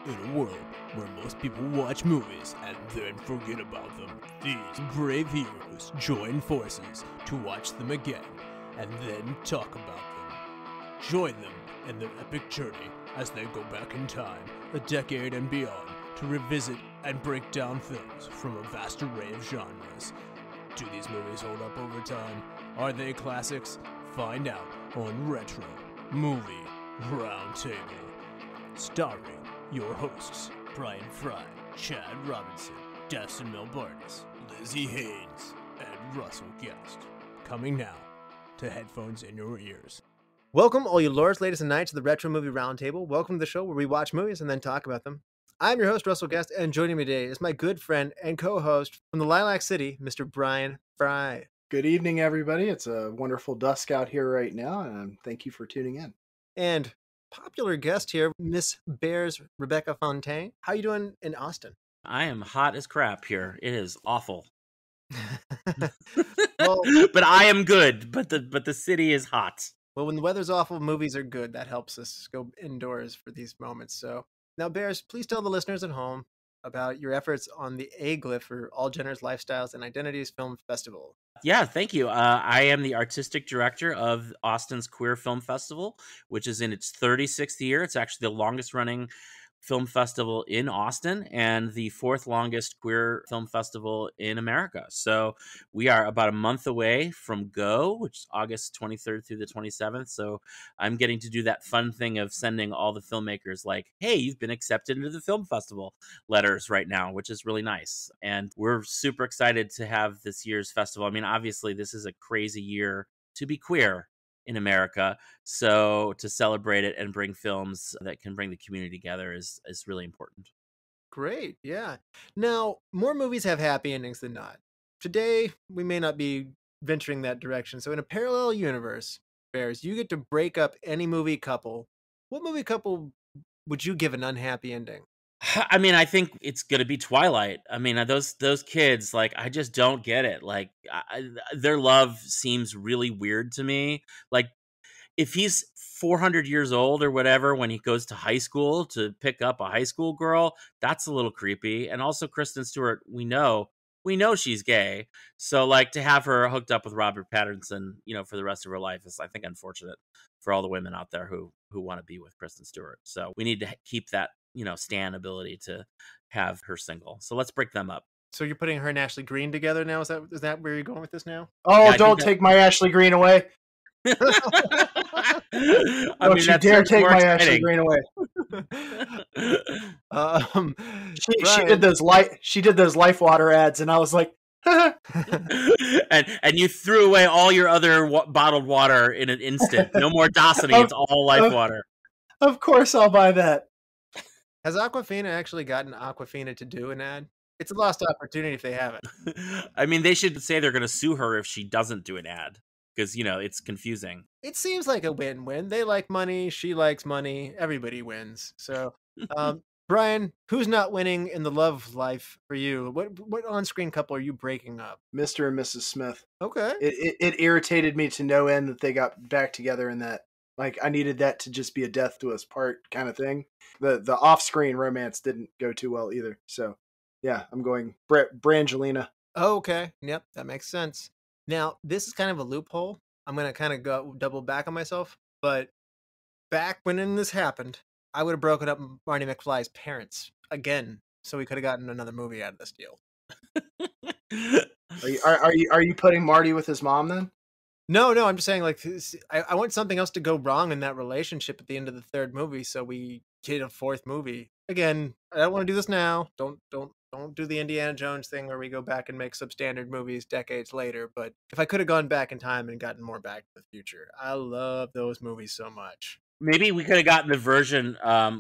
In a world where most people watch movies and then forget about them, these brave heroes join forces to watch them again and then talk about them. Join them in their epic journey as they go back in time, a decade and beyond, to revisit and break down films from a vast array of genres. Do these movies hold up over time? Are they classics? Find out on Retro Movie Roundtable. Starring your hosts, Bryan Frye, Chad Robinson, Dustin Melbartis, Lizzie Haynes, and Russell Guest. Coming now to headphones in your ears. Welcome, all you lords, ladies, and knights, to the Retro Movie Roundtable. Welcome to the show where we watch movies and then talk about them. I'm your host, Russell Guest, and joining me today is my good friend and co-host from the Lilac City, Mr. Bryan Frye. Good evening, everybody. It's a wonderful dusk out here right now, and thank you for tuning in. And popular guest here, Miss Bears Rebecca Fonte. How you doing in Austin? I am hot as crap here. It is awful. Well, but I am good. But the city is hot. Well, when the weather's awful, movies are good. That helps us go indoors for these moments. So now, Bears, please tell the listeners at home about your efforts on the A-Glyph for All Genders, Lifestyles, and Identities Film Festival. Yeah, thank you. I am the artistic director of Austin's Queer Film Festival, which is in its 36th year. It's actually the longest running film festival in Austin and the fourth longest queer film festival in America. So we are about a month away from Go, which is August 23rd through the 27th. So I'm getting to do that fun thing of sending all the filmmakers like, hey, you've been accepted into the film festival letters right now, which is really nice. And we're super excited to have this year's festival. I mean, obviously this is a crazy year to be queer in America. So to celebrate it and bring films that can bring the community together is really important. Great, yeah. Now, more movies have happy endings than not. Today, we may not be venturing that direction. So in a parallel universe, Bears, you get to break up any movie couple. What movie couple would you give an unhappy ending? I mean, I think it's going to be Twilight. I mean, those kids, like, I just don't get it. Like, their love seems really weird to me. Like, if he's 400 years old or whatever when he goes to high school to pick up a high school girl, that's a little creepy. And also Kristen Stewart, we know she's gay. So, like, to have her hooked up with Robert Pattinson, for the rest of her life is, I think, unfortunate for all the women out there who want to be with Kristen Stewart. So we need to keep that, Stan ability to have her single. So let's break them up. So you're putting her and Ashley Greene together now? Is that where you're going with this now? Oh, yeah, don't take my Ashley Greene away. I Don't you dare take my Ashley Greene away. She did those Life Water ads, and I was like, and you threw away all your other bottled water in an instant. No more Dasani. It's all Life Water. Of course, I'll buy that. Has Aquafina actually gotten Aquafina to do an ad? It's a lost opportunity if they haven't. I mean, they should say they're going to sue her if she doesn't do an ad. Because, it's confusing. It seems like a win-win. They like money. She likes money. Everybody wins. So, Bryan, who's not winning in the love life for you? What on-screen couple are you breaking up? Mr. and Mrs. Smith. Okay. It irritated me to no end that they got back together in that. Like, I needed that to just be a death to us part kind of thing. The off-screen romance didn't go too well either. So, yeah, I'm going Brangelina. Oh, okay. Yep, that makes sense. Now, this is kind of a loophole. I'm going to kind of go double back on myself. But back when this happened, I would have broken up Marty McFly's parents again. So we could have gotten another movie out of this deal. Are you putting Marty with his mom then? No, I'm just saying, like, I want something else to go wrong in that relationship at the end of the third movie, so we get a fourth movie. Again, I don't want to do this now. Don't do the Indiana Jones thing where we go back and make substandard movies decades later. But if I could have gone back in time and gotten more Back to the Future, I love those movies so much. Maybe we could have gotten the version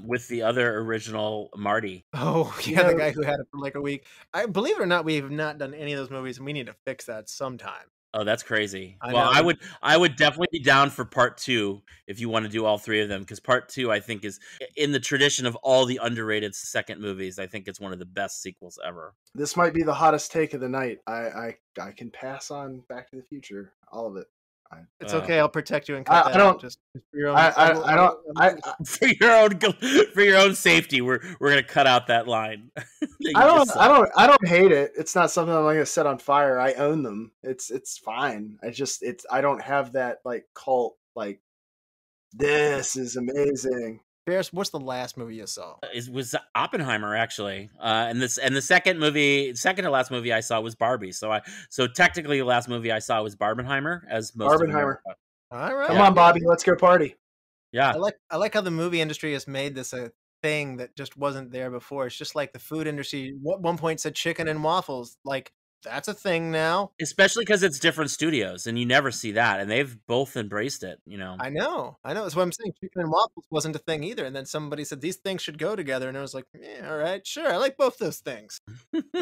with the other original Marty. Oh, yeah, the guy who had it for like a week. Believe it or not, we have not done any of those movies, and we need to fix that sometime. Oh, that's crazy. I would definitely be down for part 2 if you want to do all 3 of them, because part 2, I think, is in the tradition of all the underrated second movies. I think it's one of the best sequels ever. This might be the hottest take of the night. I can pass on Back to the Future, all of it. It's okay. I'll protect you and cut that out just for your own. I don't. For your own safety, we're gonna cut out that line. I don't hate it. It's not something I'm gonna set on fire. I own them. It's fine. I don't have that like cult like this is amazing. Bears, what's the last movie you saw? It was Oppenheimer, actually, and the second to last movie I saw was Barbie. So technically the last movie I saw was Barbenheimer, as most Barbenheimer. All right, come on, Bobby, let's go party. Yeah, I like how the movie industry has made this a thing that just wasn't there before. It's just like the food industry. At one point said chicken and waffles, like. That's a thing now. Especially because it's different studios, and you never see that, and they've both embraced it. You know. I know. That's what I'm saying. Chicken and waffles wasn't a thing either, and then somebody said these things should go together, and I was like, yeah, all right, sure, I like both those things.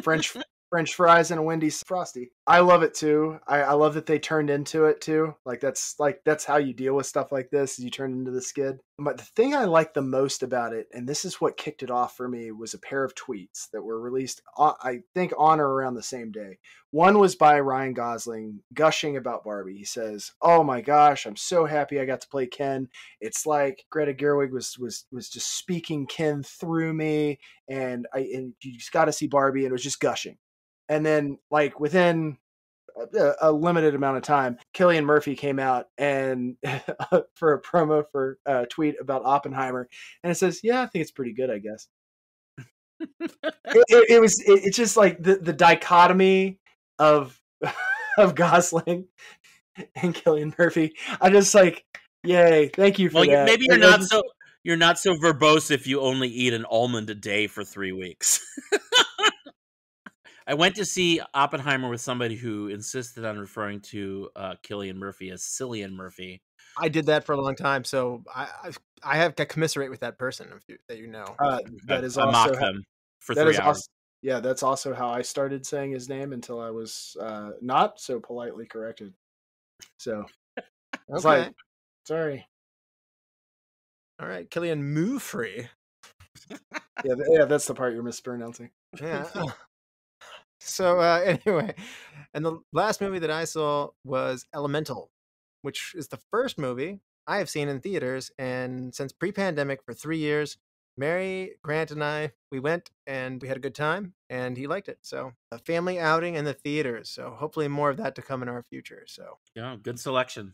French fries and a Wendy's Frosty. I love it too. I love that they turned into it too. That's how you deal with stuff like this. You turn into the skid. But the thing I like the most about it, and this is what kicked it off for me, was a pair of tweets that were released, I think, on or around the same day. One was by Ryan Gosling gushing about Barbie. He says, "Oh my gosh, I'm so happy I got to play Ken. It's like Greta Gerwig was just speaking Ken through me, and you just got to see Barbie," and it was just gushing. And then, like, within a limited amount of time, Cillian Murphy came out and for a promo for a tweet about Oppenheimer, and it says, "Yeah, I think it's pretty good, I guess." It's just like the dichotomy of Gosling and Cillian Murphy. I just like, yay, thank you for that. Maybe you're not so verbose if you only eat an almond a day for 3 weeks. I went to see Oppenheimer with somebody who insisted on referring to Cillian Murphy as Cillian Murphy. I did that for a long time, so I have to commiserate with that person that you know. That is I also mocked them for 3 hours. Yeah, that's also how I started saying his name until I was not so politely corrected. So it's okay. like, sorry. All right, Cillian Murphy. Yeah, that's the part you're mispronouncing. Yeah. So anyway, and the last movie that I saw was Elemental, which is the first movie I have seen in theaters, and since pre-pandemic for 3 years, Mary, Grant, and I, we went and we had a good time, and he liked it. So a family outing in the theaters. So hopefully more of that to come in our future. So yeah, good selection.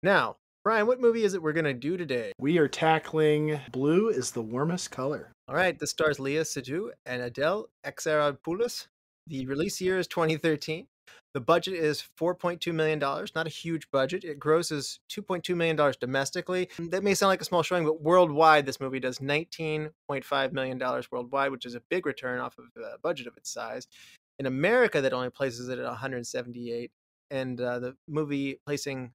Now, Bryan, what movie is it we're gonna do today? We are tackling Blue is the Warmest Color. All right, this stars Léa Seydoux and Adèle Exarchopoulos. The release year is 2013. The budget is $4.2 million, not a huge budget. It grosses $2.2 million domestically. That may sound like a small showing, but worldwide, this movie does $19.5 million worldwide, which is a big return off of the budget of its size. In America, that only places it at 178. And the movie placing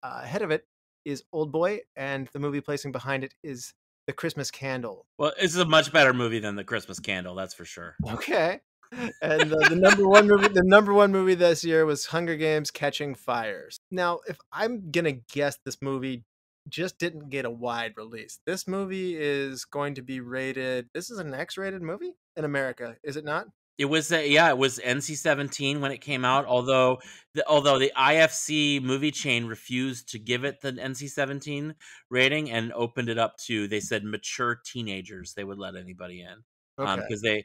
ahead of it is Old Boy, and the movie placing behind it is The Christmas Candle. Well, this is a much better movie than The Christmas Candle, that's for sure. Okay. And the number one movie this year was Hunger Games: Catching Fires. Now, if I'm gonna guess, this movie just didn't get a wide release. This movie is going to be rated. This is an X-rated movie in America, is it not? It was it was NC-17 when it came out. Although the IFC movie chain refused to give it the NC-17 rating and opened it up to, they said, mature teenagers. They would let anybody in. Okay.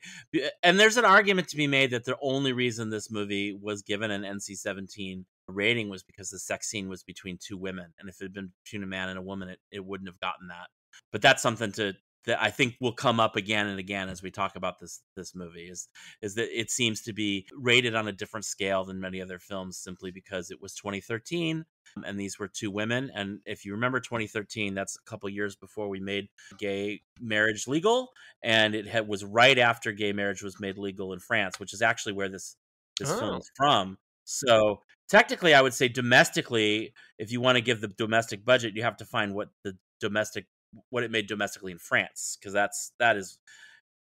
And there's an argument to be made that the only reason this movie was given an NC-17 rating was because the sex scene was between two women, and if it had been between a man and a woman, it wouldn't have gotten that. But that's something that I think will come up again and again as we talk about this movie, is that it seems to be rated on a different scale than many other films, simply because it was 2013 and these were two women. And if you remember 2013, that's a couple years before we made gay marriage legal, and it was right after gay marriage was made legal in France, which is actually where this film is from. So technically, I would say domestically, if you want to give the domestic budget, you have to find what it made domestically in France, because that is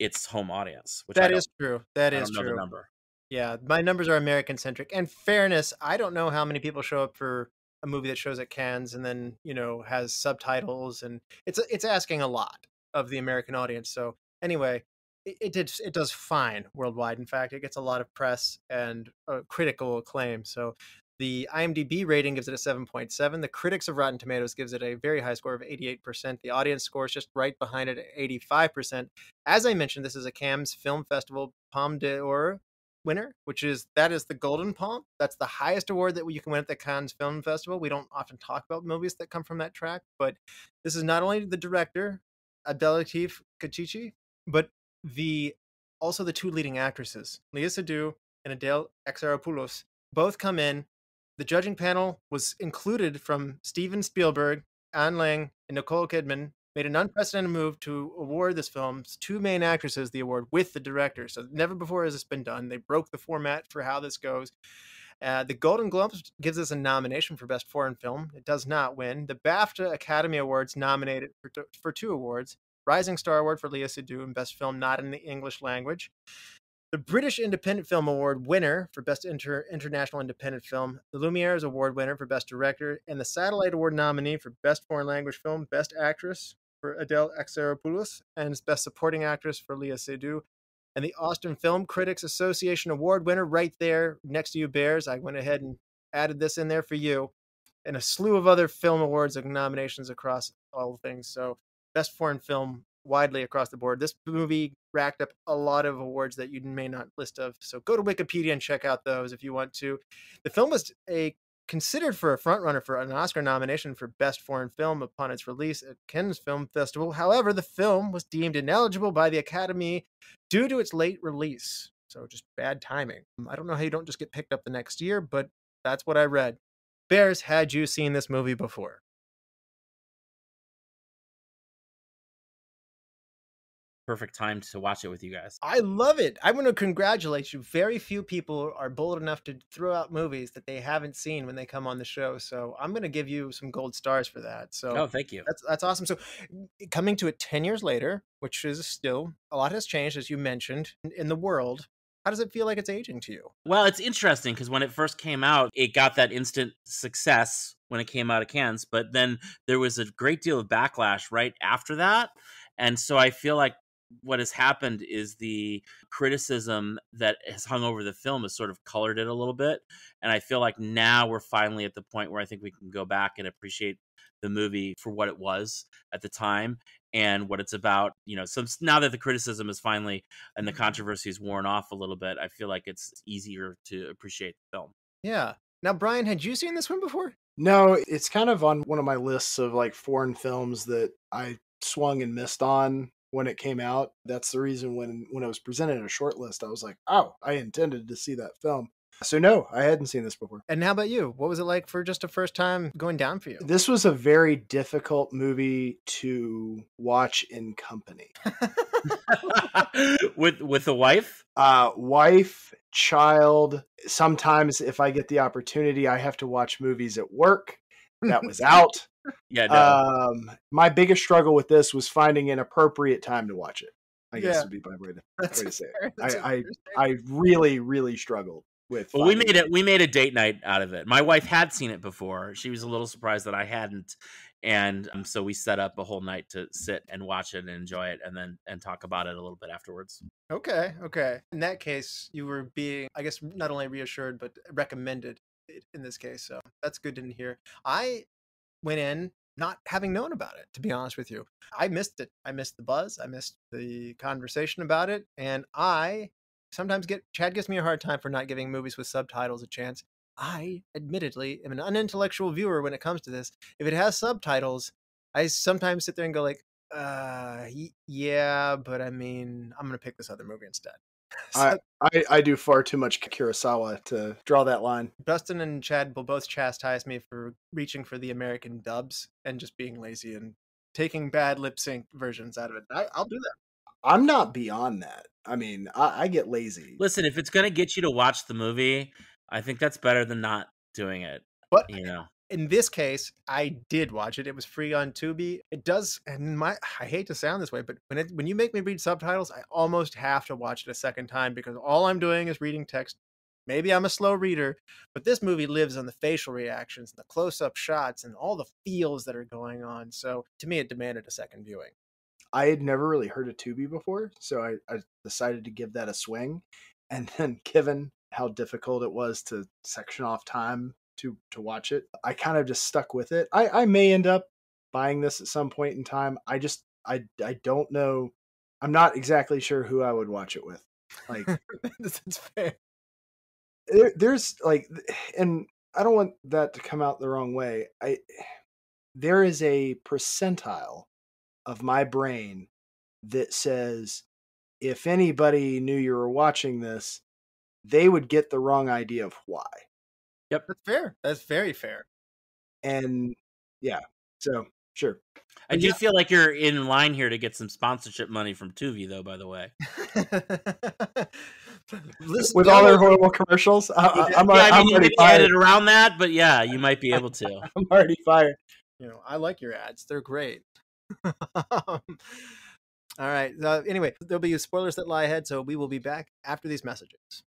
its home audience. Which that is true. That is true. The number. Yeah, my numbers are American centric. And fairness, I don't know how many people show up for a movie that shows at Cannes and then has subtitles, and it's asking a lot of the American audience. So anyway, it does fine worldwide. In fact, it gets a lot of press and critical acclaim. So The IMDb rating gives it a 7.7. The critics of Rotten Tomatoes gives it a very high score of 88%. The audience score is just right behind it at 85%. As I mentioned, this is a Cannes Film Festival Palme d'Or winner, that is the Golden Palm. That's the highest award that you can win at the Cannes Film Festival. We don't often talk about movies that come from that track, but this is not only the director, Abdellatif Kechiche, but also the two leading actresses, Léa Seydoux and Adele Exarchopoulos, both come in. The judging panel was included from Steven Spielberg, Anne Lang, and Nicole Kidman, made an unprecedented move to award this film's two main actresses the award with the director. So never before has this been done. They broke the format for how this goes. The Golden Globes gives us a nomination for Best Foreign Film. It does not win. The BAFTA Academy Awards nominated for two awards. Rising Star Award for Léa Seydoux and Best Film Not in the English Language. The British Independent Film Award winner for Best International Independent Film, the Lumiere's Award winner for Best Director, and the Satellite Award nominee for Best Foreign Language Film, Best Actress for Adele Exarchopoulos, and Best Supporting Actress for Léa Seydoux. And the Austin Film Critics Association Award winner right there next to you, Bears. I went ahead and added this in there for you. And a slew of other film awards and nominations across all things. So Best Foreign Film widely across the board. This movie racked up a lot of awards that you may not list of. So go to Wikipedia and check out those if you want to. The film was considered for a frontrunner for an Oscar nomination for Best Foreign Film upon its release at Cannes Film Festival. However, the film was deemed ineligible by the Academy due to its late release. So just bad timing. I don't know how you don't just get picked up the next year, but that's what I read. Bears, had you seen this movie before? Perfect time to watch it with you guys. I love it. I want to congratulate you. Very few people are bold enough to throw out movies that they haven't seen when they come on the show. So I'm going to give you some gold stars for that. So thank you. That's awesome. So coming to it 10 years later, which is still a lot has changed, as you mentioned, in the world. How does it feel like it's aging to you? Well, it's interesting because when it first came out, it got that instant success when it came out of Cannes, but then there was a great deal of backlash right after that. And so I feel like what has happened is the criticism that has hung over the film has sort of colored it a little bit. And I feel like now we're finally at the point where I think we can go back and appreciate the movie for what it was at the time and what it's about. You know, so now that the criticism is finally and the controversy is worn off a little bit, I feel like it's easier to appreciate the film. Yeah. Now, Bryan, had you seen this one before? No, it's kind of on one of my lists of like foreign films that I swung and missed on when it came out. That's the reason when it was presented in a short list, I was like, oh, I intended to see that film. So no, I hadn't seen this before. And how about you? What was it like for just a first time going down for you? This was a very difficult movie to watch in company. with a wife? Wife, child. Sometimes if I get the opportunity, I have to watch movies at work. That was out. Yeah, no. My biggest struggle with this was finding an appropriate time to watch it. I guess would be my way to say it. I really, really struggled with. Well, we made a date night out of it. My wife had seen it before. She was a little surprised that I hadn't, and so we set up a whole night to sit and watch it and enjoy it, and talk about it a little bit afterwards. Okay. In that case, you were being, I guess, not only reassured but recommended in this case. So that's good to hear. I went in not having known about it, to be honest with you. I missed it. I missed the buzz. I missed the conversation about it. And I sometimes Chad gives me a hard time for not giving movies with subtitles a chance. I admittedly am an unintellectual viewer when it comes to this. If it has subtitles, I sometimes sit there and go like, yeah, but I mean, I'm going to pick this other movie instead. So, I do far too much Kurosawa to draw that line. Dustin and Chad will both chastise me for reaching for the American dubs and just being lazy and taking bad lip sync versions out of it. I'll do that. I'm not beyond that. I mean, I get lazy. Listen, if it's going to get you to watch the movie, I think that's better than not doing it. But you know, in this case, I did watch it. It was free on Tubi. It does, and I hate to sound this way, but when you make me read subtitles, I almost have to watch it a second time because all I'm doing is reading text. Maybe I'm a slow reader, but this movie lives on the facial reactions, and the close-up shots, and all the feels that are going on. So to me, it demanded a second viewing. I had never really heard of Tubi before, so I decided to give that a swing. And then given how difficult it was to section off time to watch it. I kind of just stuck with it. I may end up buying this at some point in time. I don't know. I'm not exactly sure who I would watch it with. Like, That's fair. there's like, and I don't want that to come out the wrong way. There is a percentile of my brain that says, if anybody knew you were watching this, they would get the wrong idea of why. Yep. That's fair. That's very fair. And yeah, so sure. I do feel like you're in line here to get some sponsorship money from Tubi, though, by the way. With all their horrible commercials, I'm already fired. edit around that, but yeah, you might be able to. I'm already fired. I like your ads. They're great. All right. Anyway, there'll be spoilers that lie ahead, so we will be back after these messages.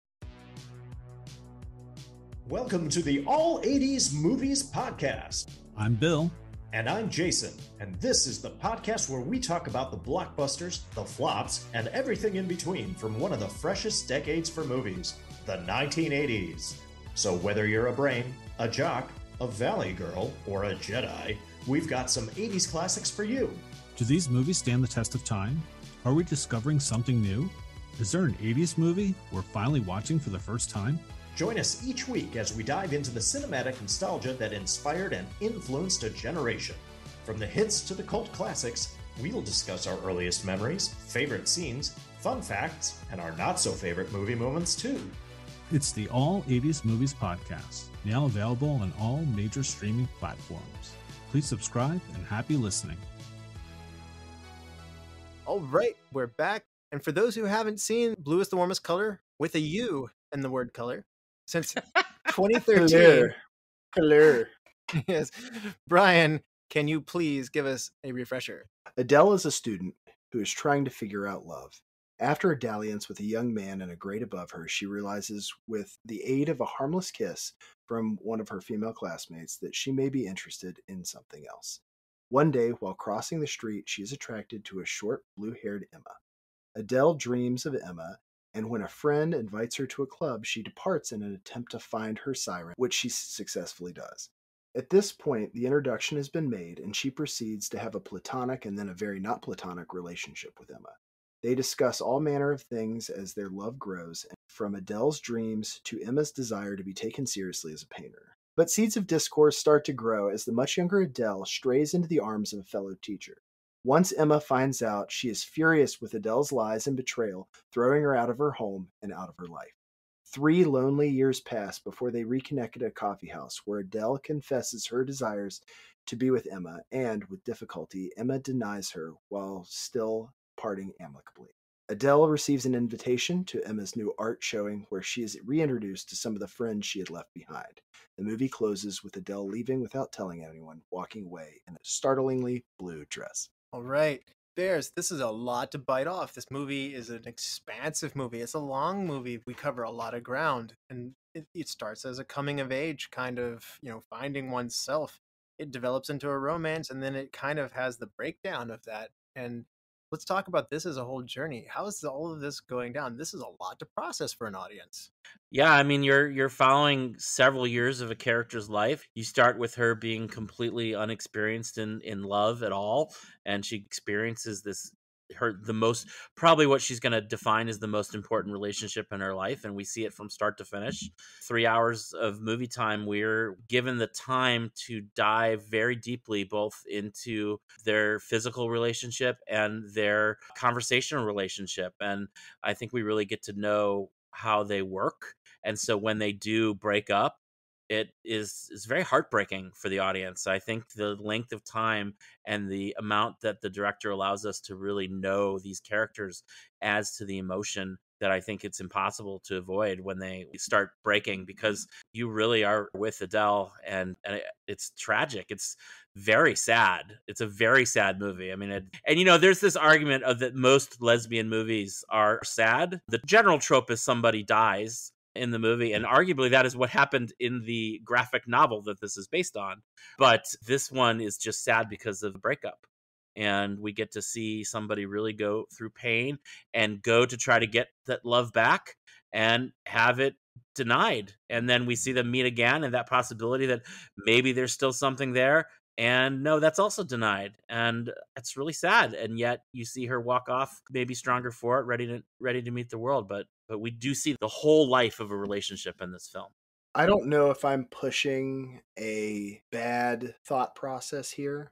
Welcome to the All 80s Movies Podcast. I'm Bill. And I'm Jason. And this is the podcast where we talk about the blockbusters, the flops, and everything in between from one of the freshest decades for movies, the 1980s. So whether you're a brain, a jock, a valley girl, or a Jedi, we've got some 80s classics for you. Do these movies stand the test of time? Are we discovering something new? Is there an 80s movie we're finally watching for the first time? Join us each week as we dive into the cinematic nostalgia that inspired and influenced a generation. From the hits to the cult classics, we'll discuss our earliest memories, favorite scenes, fun facts, and our not-so-favorite movie moments too. It's the All 80s Movies Podcast, now available on all major streaming platforms. Please subscribe and happy listening. All right, we're back. And for those who haven't seen Blue is the Warmest Color, with a U in the word color, since 2013. Color. Yes. Bryan, can you please give us a refresher? Adele is a student who is trying to figure out love. After a dalliance with a young man in a grade above her, she realizes, with the aid of a harmless kiss from one of her female classmates, that she may be interested in something else. One day, while crossing the street, she is attracted to a short, blue-haired Emma. Adele dreams of Emma, and when a friend invites her to a club, she departs in an attempt to find her siren, which she successfully does. At this point, the introduction has been made, and she proceeds to have a platonic and then a very not platonic relationship with Emma. They discuss all manner of things as their love grows, from Adele's dreams to Emma's desire to be taken seriously as a painter. But seeds of discourse start to grow as the much younger Adele strays into the arms of a fellow teacher. Once Emma finds out, she is furious with Adele's lies and betrayal, throwing her out of her home and out of her life. 3 lonely years pass before they reconnect at a coffee house, where Adele confesses her desires to be with Emma, and, with difficulty, Emma denies her while still parting amicably. Adele receives an invitation to Emma's new art showing, where she is reintroduced to some of the friends she had left behind. The movie closes with Adele leaving without telling anyone, walking away in a startlingly blue dress. All right, Bears, this is a lot to bite off. This movie is an expansive movie. It's a long movie. We cover a lot of ground, and it starts as a coming of age kind of, finding oneself. It develops into a romance, and then it kind of has the breakdown of that. And let's talk about this as a whole journey. How is all of this going down? This is a lot to process for an audience. Yeah, I mean, you're following several years of a character's life. You start with her being completely unexperienced in love at all, and she experiences the most, probably what she's going to define as the most important relationship in her life, and we see it from start to finish. 3 hours of movie time, we're given the time to dive very deeply both into their physical relationship and their conversational relationship, and I think we really get to know how they work. And so when they do break up, it is very heartbreaking for the audience. I think the length of time and the amount that the director allows us to really know these characters adds to the emotion that I think it's impossible to avoid when they start breaking, because you really are with Adele, and it's tragic. It's very sad. It's a very sad movie. I mean, there's this argument of that most lesbian movies are sad. The general trope is somebody dies in the movie, and arguably that is what happened in the graphic novel that this is based on. But this one is just sad because of the breakup. And we get to see somebody really go through pain and go to try to get that love back and have it denied. And then we see them meet again, and that possibility that maybe there's still something there. And no, that's also denied. And it's really sad. And yet you see her walk off, maybe stronger for it, ready to meet the world. But we do see the whole life of a relationship in this film. I don't know if I'm pushing a bad thought process here,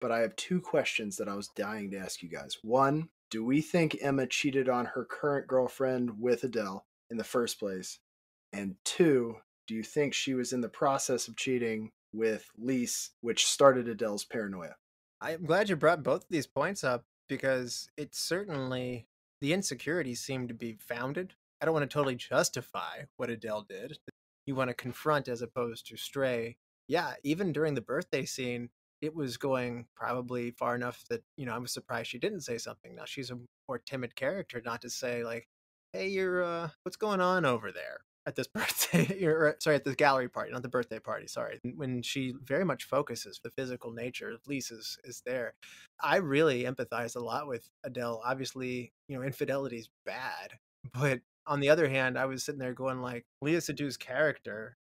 but I have two questions that I was dying to ask you guys. One, do we think Emma cheated on her current girlfriend with Adele in the first place? And two, do you think she was in the process of cheating with Lise, which started Adele's paranoia? I'm glad you brought both of these points up because it's certainly the insecurities seem to be founded. I don't want to totally justify what Adele did. You want to confront as opposed to stray. Yeah, even during the birthday scene, it was going probably far enough that, I was surprised she didn't say something. Now, she's a more timid character, not to say like, hey, you're, what's going on over there at this birthday? At this gallery party, not the birthday party, sorry. When she very much focuses the physical nature of Lise is there. I really empathize a lot with Adele. Obviously, infidelity is bad, but on the other hand, I was sitting there going like, Léa Seydoux's character,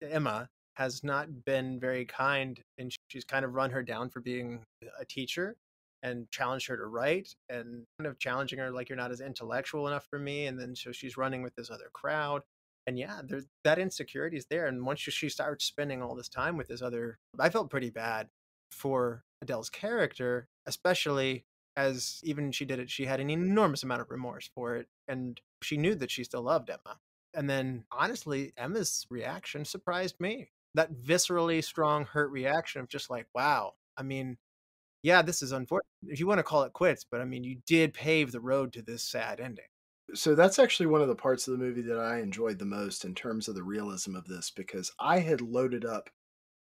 Emma, has not been very kind, and she's kind of run her down for being a teacher and challenged her to write and kind of challenging her like, you're not as intellectual enough for me. And then so she's running with this other crowd. And yeah, that insecurity is there. And once she starts spending all this time with this other, I felt pretty bad for Adele's character, especially as even she did it, she had an enormous amount of remorse for it. And she knew that she still loved Emma. And then honestly, Emma's reaction surprised me. That viscerally strong hurt reaction of just like, wow. I mean, yeah, this is unfortunate. If you want to call it quits, but I mean, you did pave the road to this sad ending. So that's actually one of the parts of the movie that I enjoyed the most in terms of the realism of this, because I had loaded up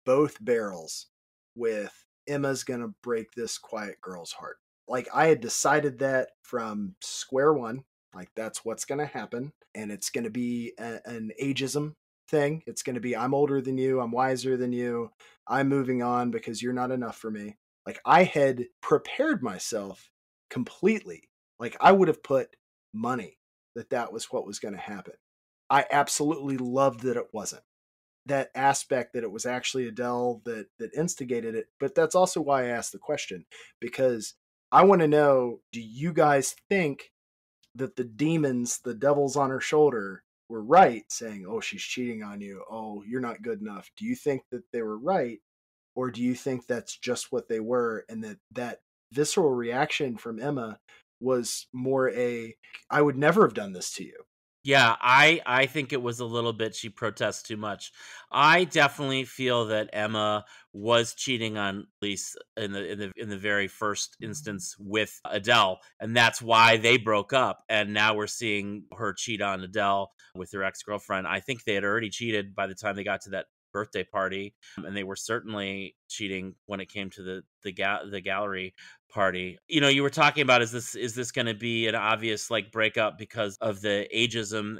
both barrels with Emma's gonna break this quiet girl's heart. Like, I had decided that from square one, like that's what's gonna happen, and it's gonna be an ageism thing. It's gonna be, I'm older than you, I'm wiser than you, I'm moving on because you're not enough for me. Like, I had prepared myself completely. Like, I would have put money that was what was going to happen. I absolutely loved that it wasn't. That aspect that it was actually Adele that instigated it. But that's also why I asked the question, because I want to know, do you guys think that the demons, the devils on her shoulder, were right saying, oh, she's cheating on you, oh, you're not good enough? Do you think that they were right? Or do you think that's just what they were, and that visceral reaction from Emma was more I would never have done this to you? Yeah, I think it was a little bit, she protests too much. I definitely feel that Emma was cheating on Lise in the very first instance with Adele, and that's why they broke up. And now we're seeing her cheat on Adele with her ex-girlfriend. I think they had already cheated by the time they got to that birthday party, and they were certainly cheating when it came to the gallery party. You were talking about, is this going to be an obvious like breakup because of the ageism,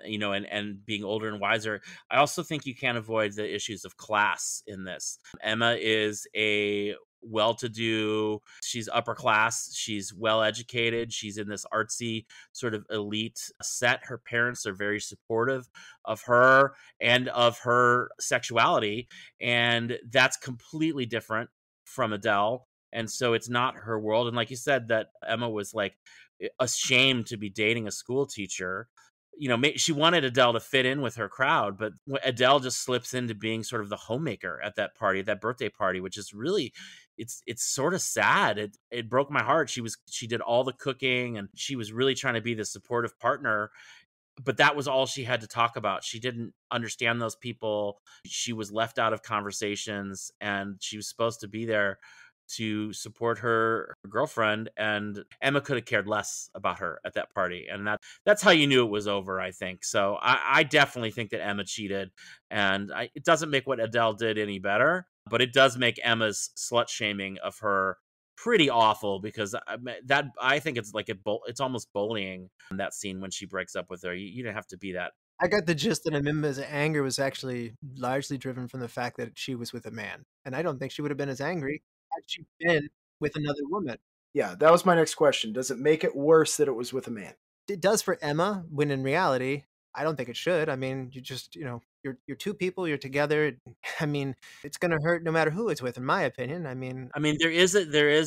and being older and wiser? I also think you can't avoid the issues of class in this. Emma is a well-to-do, she's upper class, she's well educated, she's in this artsy sort of elite set. Her parents are very supportive of her and of her sexuality, and that's completely different from Adele. And so it's not her world. And like you said, that Emma was like ashamed to be dating a school teacher. She wanted Adele to fit in with her crowd, but Adele just slips into being sort of the homemaker at that party, that birthday party, which is really, it's sort of sad. It broke my heart. She did all the cooking, and she was really trying to be the supportive partner, but that was all she had to talk about. She didn't understand those people. She was left out of conversations, and she was supposed to be there to support her girlfriend, and Emma could have cared less about her at that party. And that's how you knew it was over, I think. So I definitely think that Emma cheated, and it doesn't make what Adele did any better, but it does make Emma's slut shaming of her pretty awful, because I think it's like it's almost bullying, that scene when she breaks up with her. You didn't have to be that. I got the gist that Emma's anger was actually largely driven from the fact that she was with a man, and I don't think she would have been as angry had she been with another woman. Yeah, that was my next question. Does it make it worse that it was with a man? It does for Emma, when in reality, I don't think it should. I mean, you just, you're two people, you're together. I mean, it's gonna hurt no matter who it's with, in my opinion. I mean, there is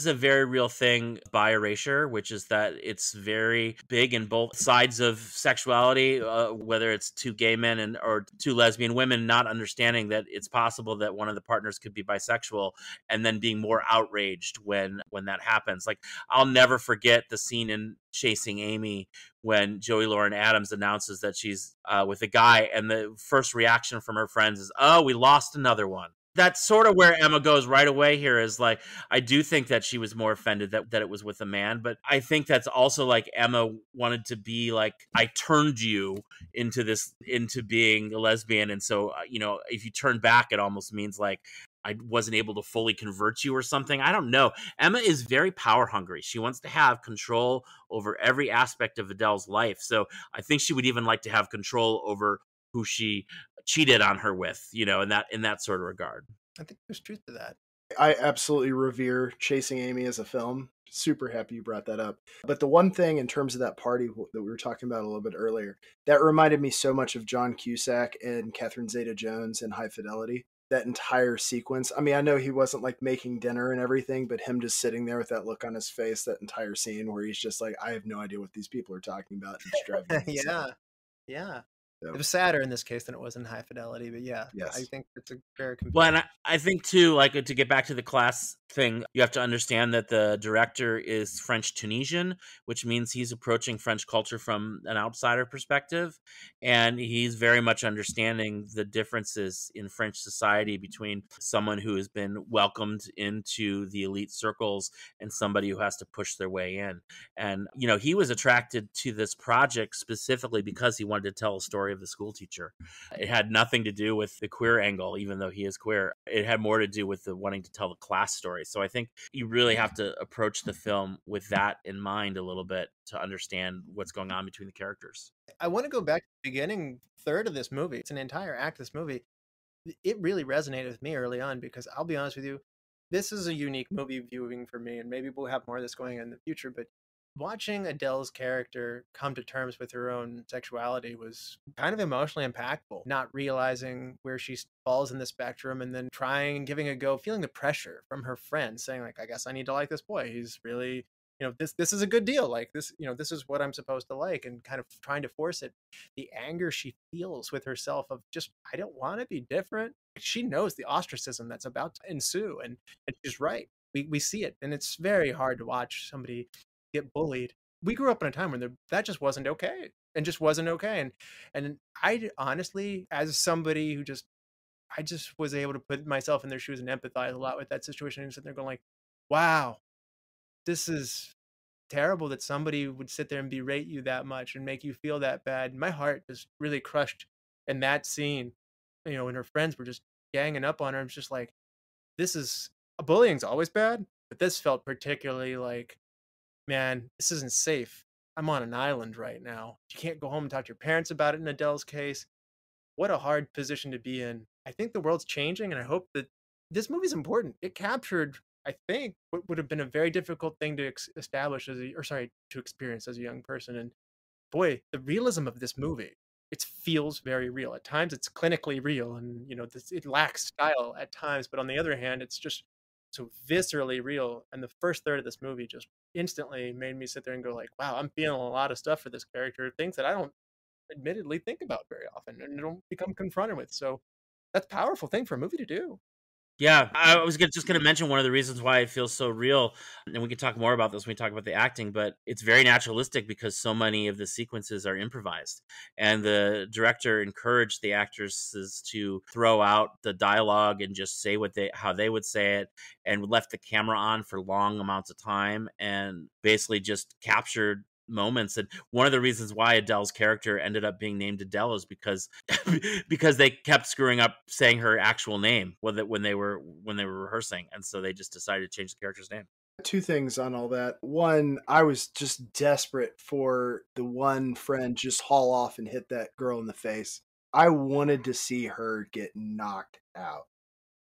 a very real thing, bi erasure, which is that it's very big in both sides of sexuality, whether it's two gay men or two lesbian women, not understanding that it's possible that one of the partners could be bisexual, and then being more outraged when that happens. Like, I'll never forget the scene in Chasing Amy when Joey Lauren Adams announces that she's with a guy, and the first reaction from her friends is, "Oh, we lost another one." That's sort of where Emma goes right away here, is like, I do think that she was more offended that it was with a man, but I think that's also like Emma wanted to be like, I turned you into being a lesbian. And so, if you turn back, it almost means like, I wasn't able to fully convert you or something. I don't know. Emma is very power hungry. She wants to have control over every aspect of Adele's life. So I think she would even like to have control over who she cheated on her with, in that sort of regard. I think there's truth to that. I absolutely revere Chasing Amy as a film. Super happy you brought that up. But the one thing in terms of that party that we were talking about a little bit earlier, that reminded me so much of John Cusack and Catherine Zeta-Jones in High Fidelity. That entire sequence. I mean, I know he wasn't like making dinner and everything, but him just sitting there with that look on his face, that entire scene where he's just like, I have no idea what these people are talking about. And it's driving me insane. Yeah. So, it was sadder in this case than it was in High Fidelity, but Yes. I think it's a fair comparison. Well, and I think too, like, to get back to the class thing, you have to understand that the director is French Tunisian, which means he's approaching French culture from an outsider perspective, and he's very much understanding the differences in French society between someone who has been welcomed into the elite circles and somebody who has to push their way in. And he was attracted to this project specifically because he wanted to tell a story of the school teacher. It had nothing to do with the queer angle, even though he is queer. It had more to do with the wanting to tell the class story. So I think you really have to approach the film with that in mind a little bit to understand what's going on between the characters. I want to go back to the beginning third of this movie. It's an entire act of this movie. It really resonated with me early on because I'll be honest with you, this is a unique movie viewing for me, and maybe we'll have more of this going on in the future, but watching Adele's character come to terms with her own sexuality was kind of emotionally impactful. Not realizing where she falls in the spectrum, and then trying and giving a go, feeling the pressure from her friends, saying like, I guess I need to like this boy. He's really, this is a good deal. Like this, this is what I'm supposed to like, and kind of trying to force it. The anger she feels with herself of just, I don't want to be different. She knows the ostracism that's about to ensue, and she's right. We see it, and it's very hard to watch somebody get bullied. We grew up in a time when that just wasn't okay, and and I honestly, as somebody who I just was able to put myself in their shoes and empathize a lot with that situation, and sitting there going like, wow, this is terrible that somebody would sit there and berate you that much and make you feel that bad. And my heart just really crushed in that scene, when her friends were just ganging up on her. I'm just like, bullying's always bad, but this felt particularly like, man, this isn't safe. I'm on an island right now. You can't go home and talk to your parents about it in Adele's case. What a hard position to be in. I think the world's changing, and I hope that this movie's important. It captured, I think, what would have been a very difficult thing to to experience as a young person. And boy, the realism of this movie, it feels very real. At times it's clinically real, and it lacks style at times, but on the other hand, it's just so viscerally real. And the first third of this movie just instantly made me sit there and go like, wow, I'm feeling a lot of stuff for this character, things that I don't admittedly think about very often and don't become confronted with. So that's a powerful thing for a movie to do. Yeah, I was just going to mention one of the reasons why it feels so real, and we can talk more about this when we talk about the acting, but it's very naturalistic because so many of the sequences are improvised, and the director encouraged the actresses to throw out the dialogue and just say how they would say it, and left the camera on for long amounts of time, and basically just captured moments. And one of the reasons why Adele's character ended up being named Adele is because they kept screwing up saying her actual name when they were rehearsing, and so they just decided to change the character's name. Two things on all that. One, I was just desperate for the one friend just haul off and hit that girl in the face. I wanted to see her get knocked out.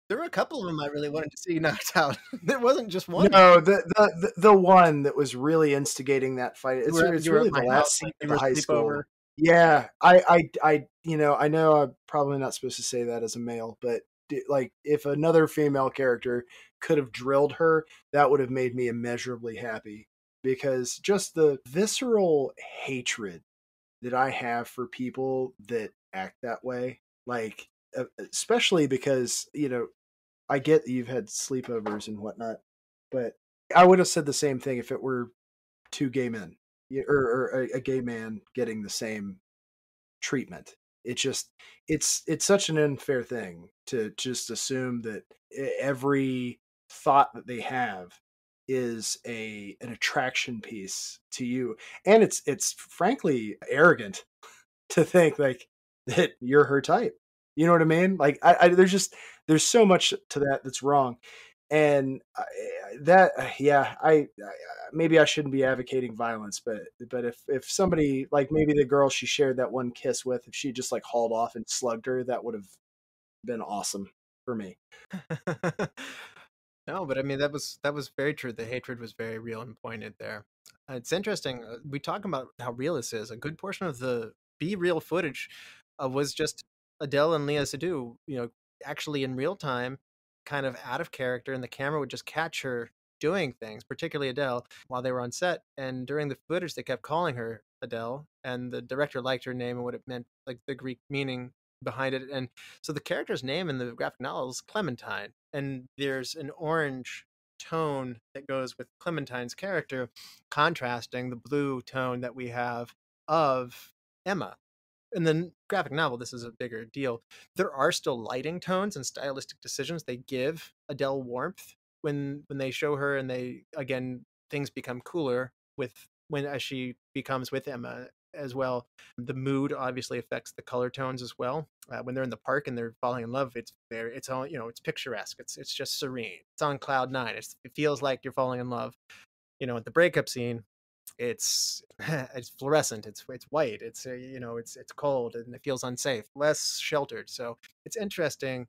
There were a couple of them I really wanted to see knocked out. There wasn't just one. No, the one that was really instigating that fight. It's really the last scene of the high school. Yeah, I know I'm probably not supposed to say that as a male, but like if another female character could have drilled her, that would have made me immeasurably happy, because just the visceral hatred that I have for people that act that way, like especially because, I get that you've had sleepovers and whatnot, but I would have said the same thing if it were two gay men, or a gay man getting the same treatment. It just it's such an unfair thing to just assume that every thought that they have is an attraction piece to you, and it's frankly arrogant to think like that you're her type. You know what I mean? Like there's so much to that that's wrong, and that yeah, maybe I shouldn't be advocating violence, but if somebody, like maybe the girl she shared that one kiss with, if she just like hauled off and slugged her, that would have been awesome for me. No, but I mean that was very true. The hatred was very real and pointed there. It's interesting. We talk about how real this is. A good portion of the be real footage was just Adele and Léa Seydoux, actually in real time, kind of out of character, and the camera would just catch her doing things, particularly Adele, while they were on set. And during the footage, they kept calling her Adele, and the director liked her name and what it meant, like the Greek meaning behind it. And so the character's name in the graphic novel is Clementine, and there's an orange tone that goes with Clementine's character, contrasting the blue tone that we have of Emma. In the graphic novel, this is a bigger deal. There are still lighting tones and stylistic decisions. They give Adele warmth when they show her, and they again things become cooler with when as she becomes with Emma as well. The mood obviously affects the color tones as well. When they're in the park and they're falling in love, it's all it's picturesque. It's just serene. It's on cloud nine. It feels like you're falling in love. At the breakup scene, it's it's fluorescent, it's white, it's cold, and it feels unsafe, less sheltered. So it's interesting.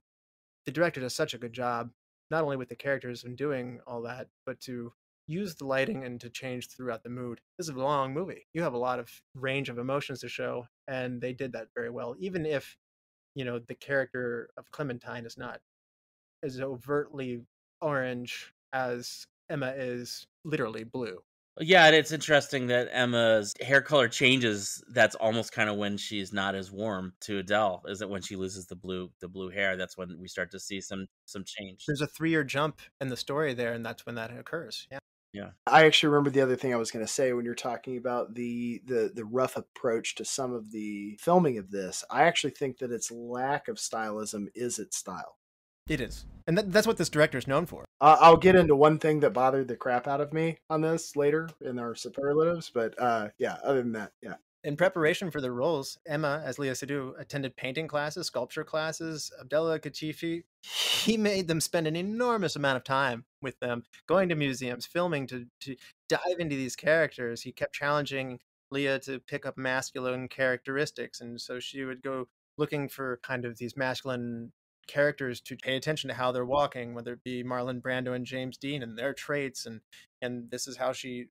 The director does such a good job, not only with the characters and doing all that, but to use the lighting and to change throughout the mood. This is a long movie. You have a lot of range of emotions to show, and they did that very well, even if the character of Clementine is not as overtly orange as Emma is literally blue. Yeah, and it's interesting that Emma's hair color changes. That's almost kind of when she's not as warm to Adele. Is it when she loses the blue hair? That's when we start to see some change. There's a 3-year jump in the story there, and that's when that occurs. Yeah. Yeah. I actually remember the other thing I was going to say when you're talking about the rough approach to some of the filming of this. I actually think that its lack of stylism is its style. It is. And that's what this director is known for. I'll get into one thing that bothered the crap out of me on this later in our superlatives, but yeah, other than that, yeah. In preparation for the roles, Emma, as Léa Seydoux, attended painting classes, sculpture classes. Abdella Kechiche, he made them spend an enormous amount of time with them, going to museums, filming to dive into these characters. He kept challenging Léa to pick up masculine characteristics, and so she would go looking for kind of these masculine characters to pay attention to how they're walking, whether it be Marlon Brando and James Dean and their traits, and this is how the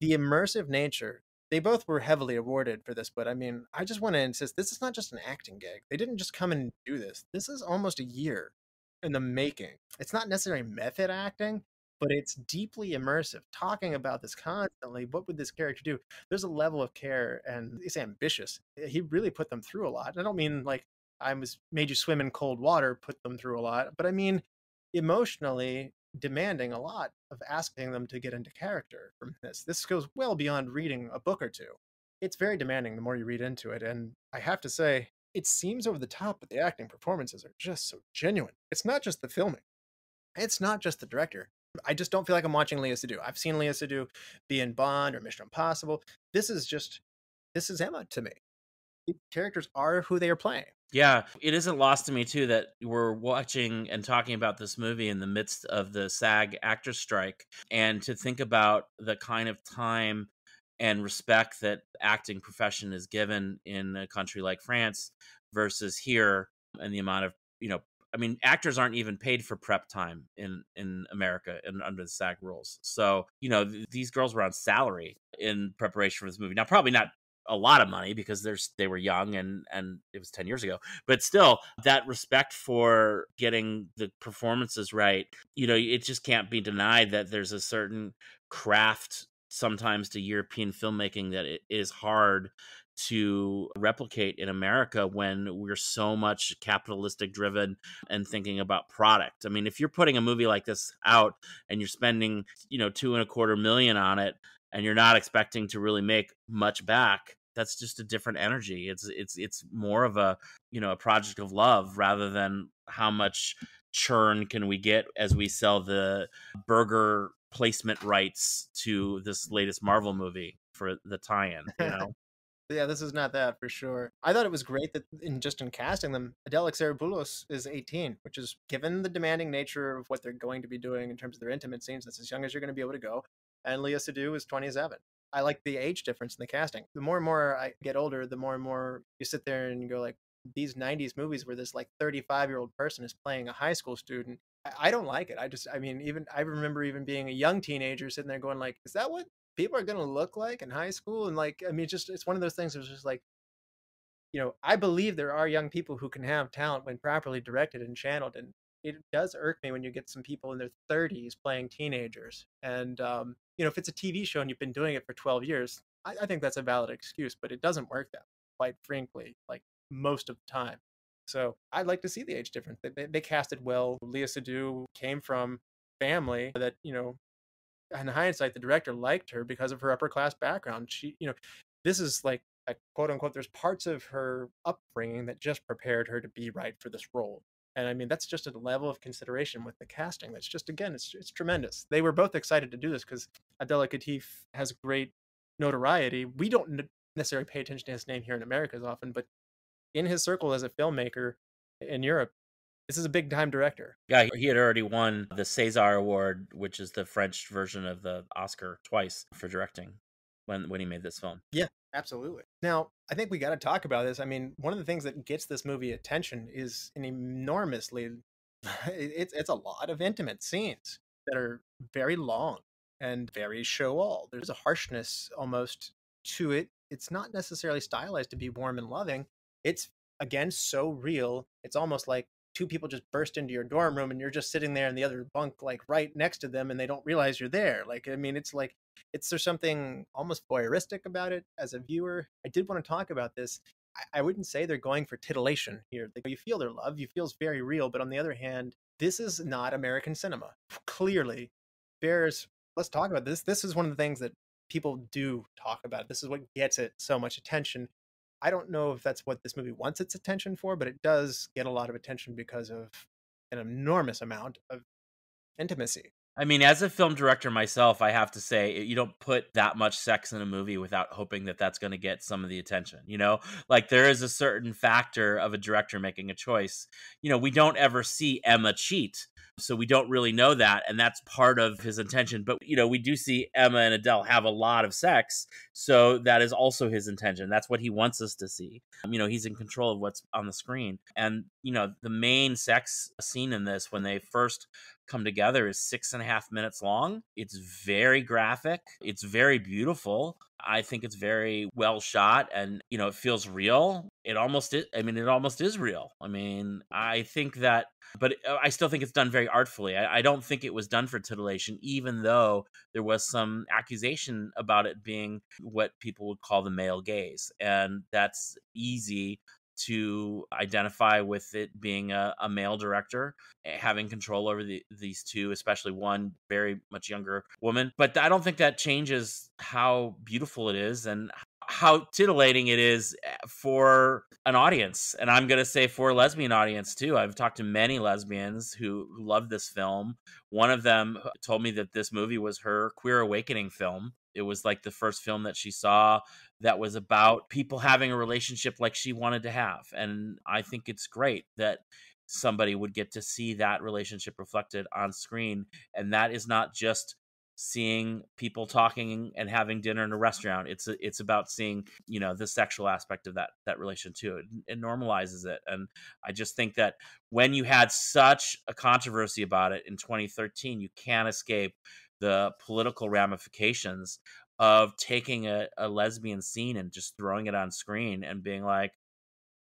immersive nature. They both were heavily awarded for this, but I mean, I just want to insist, this is not just an acting gig. They didn't just come and do this. This is almost a year in the making. It's not necessarily method acting, but it's deeply immersive. Talking about this constantly, what would this character do? There's a level of care, and it's ambitious. He really put them through a lot. And I don't mean like made you swim in cold water, put them through a lot, but I mean emotionally demanding a lot of asking them to get into character from this. This goes well beyond reading a book or two. It's very demanding the more you read into it, and I have to say, it seems over the top, but the acting performances are just so genuine. It's not just the filming. It's not just the director. I just don't feel like I'm watching Léa Seydoux. I've seen Léa Seydoux be in Bond or Mission Impossible. This is Emma to me. The characters are who they are playing. Yeah, it isn't lost to me, too, that we're watching and talking about this movie in the midst of the SAG actors strike, and to think about the kind of time and respect that the acting profession is given in a country like France versus here, and the amount of, actors aren't even paid for prep time in America and under the SAG rules. So, these girls were on salary in preparation for this movie. Now, probably not a lot of money because they were young and it was 10 years ago. But still, that respect for getting the performances right, it just can't be denied that there's a certain craft sometimes to European filmmaking that it is hard to replicate in America when we're so much capitalistic driven and thinking about product. I mean, if you're putting a movie like this out and you're spending, $2.25 million on it, and you're not expecting to really make much back, that's just a different energy. It's more of a project of love rather than how much churn can we get as we sell the burger placement rights to this latest Marvel movie for the tie-in. Yeah, this is not that for sure. I thought it was great that in casting them, Adele Exarchopoulos is 18, which is, given the demanding nature of what they're going to be doing in terms of their intimate scenes, that's as young as you're going to be able to go. And Léa Seydoux is 27. I like the age difference in the casting. The more and more I get older, the more and more you sit there and you go like, these 90s movies where this like 35-year-old person is playing a high school student, I don't like it. I remember even being a young teenager sitting there going like, is that what people are going to look like in high school? And like, I mean, it's one of those things. It's just like, I believe there are young people who can have talent when properly directed and channeled. And it does irk me when you get some people in their 30s playing teenagers. And, if it's a TV show and you've been doing it for 12 years, I think that's a valid excuse, but it doesn't work that way, quite frankly, like most of the time. So I'd like to see the age difference. They casted well. Léa Seydoux came from family that, in hindsight, the director liked her because of her upper class background. She, this is like a quote unquote, there's parts of her upbringing that just prepared her to be right for this role. And I mean, that's just a level of consideration with the casting. That's just, again, it's tremendous. They were both excited to do this because Abdellatif has great notoriety. We don't necessarily pay attention to his name here in America as often, but in his circle as a filmmaker in Europe, this is a big time director. Yeah, he had already won the César Award, which is the French version of the Oscar, twice for directing when he made this film. Yeah, absolutely. Now, I think we got to talk about this. I mean, one of the things that gets this movie attention is an enormously, it's a lot of intimate scenes that are very long and very show all. There's a harshness almost to it. It's not necessarily stylized to be warm and loving. It's, again, so real. It's almost like two people just burst into your dorm room and you're just sitting there in the other bunk, like right next to them, and they don't realize you're there. Like, I mean, it's like, there's something almost voyeuristic about it as a viewer. I did want to talk about this. I wouldn't say they're going for titillation here. You feel their love, you feel it's very real, but on the other hand, this is not American cinema. Clearly, let's talk about this. This is one of the things that people do talk about. This is what gets it so much attention. I don't know if that's what this movie wants its attention for, but it does get a lot of attention because of an enormous amount of intimacy. I mean, as a film director myself, I have to say, you don't put that much sex in a movie without hoping that that's going to get some of the attention, Like, there is a certain factor of a director making a choice. We don't ever see Emma cheat, so we don't really know that, and that's part of his intention. But, we do see Emma and Adele have a lot of sex, so that is also his intention. That's what he wants us to see. He's in control of what's on the screen. And, the main sex scene in this, when they first come together, is 6.5 minutes long. It's very graphic. It's very beautiful. I think it's very well shot, and it feels real. It almost is. I mean, it almost is real. I mean, I think that, but I still think it's done very artfully. I don't think it was done for titillation, even though there was some accusation about it being what people would call the male gaze, and that's easy to identify with it being a male director having control over these two, especially one very much younger woman. But I don't think that changes how beautiful it is and how titillating it is for an audience. And I'm going to say for a lesbian audience too. I've talked to many lesbians who love this film. One of them told me that this movie was her queer awakening film. It was like the first film that she saw that was about people having a relationship like she wanted to have. And I think it's great that somebody would get to see that relationship reflected on screen. And that is not just seeing people talking and having dinner in a restaurant. It's about seeing, the sexual aspect of that relation too. It normalizes it. And I just think that when you had such a controversy about it in 2013, you can't escape the political ramifications of taking a lesbian scene and just throwing it on screen and being like,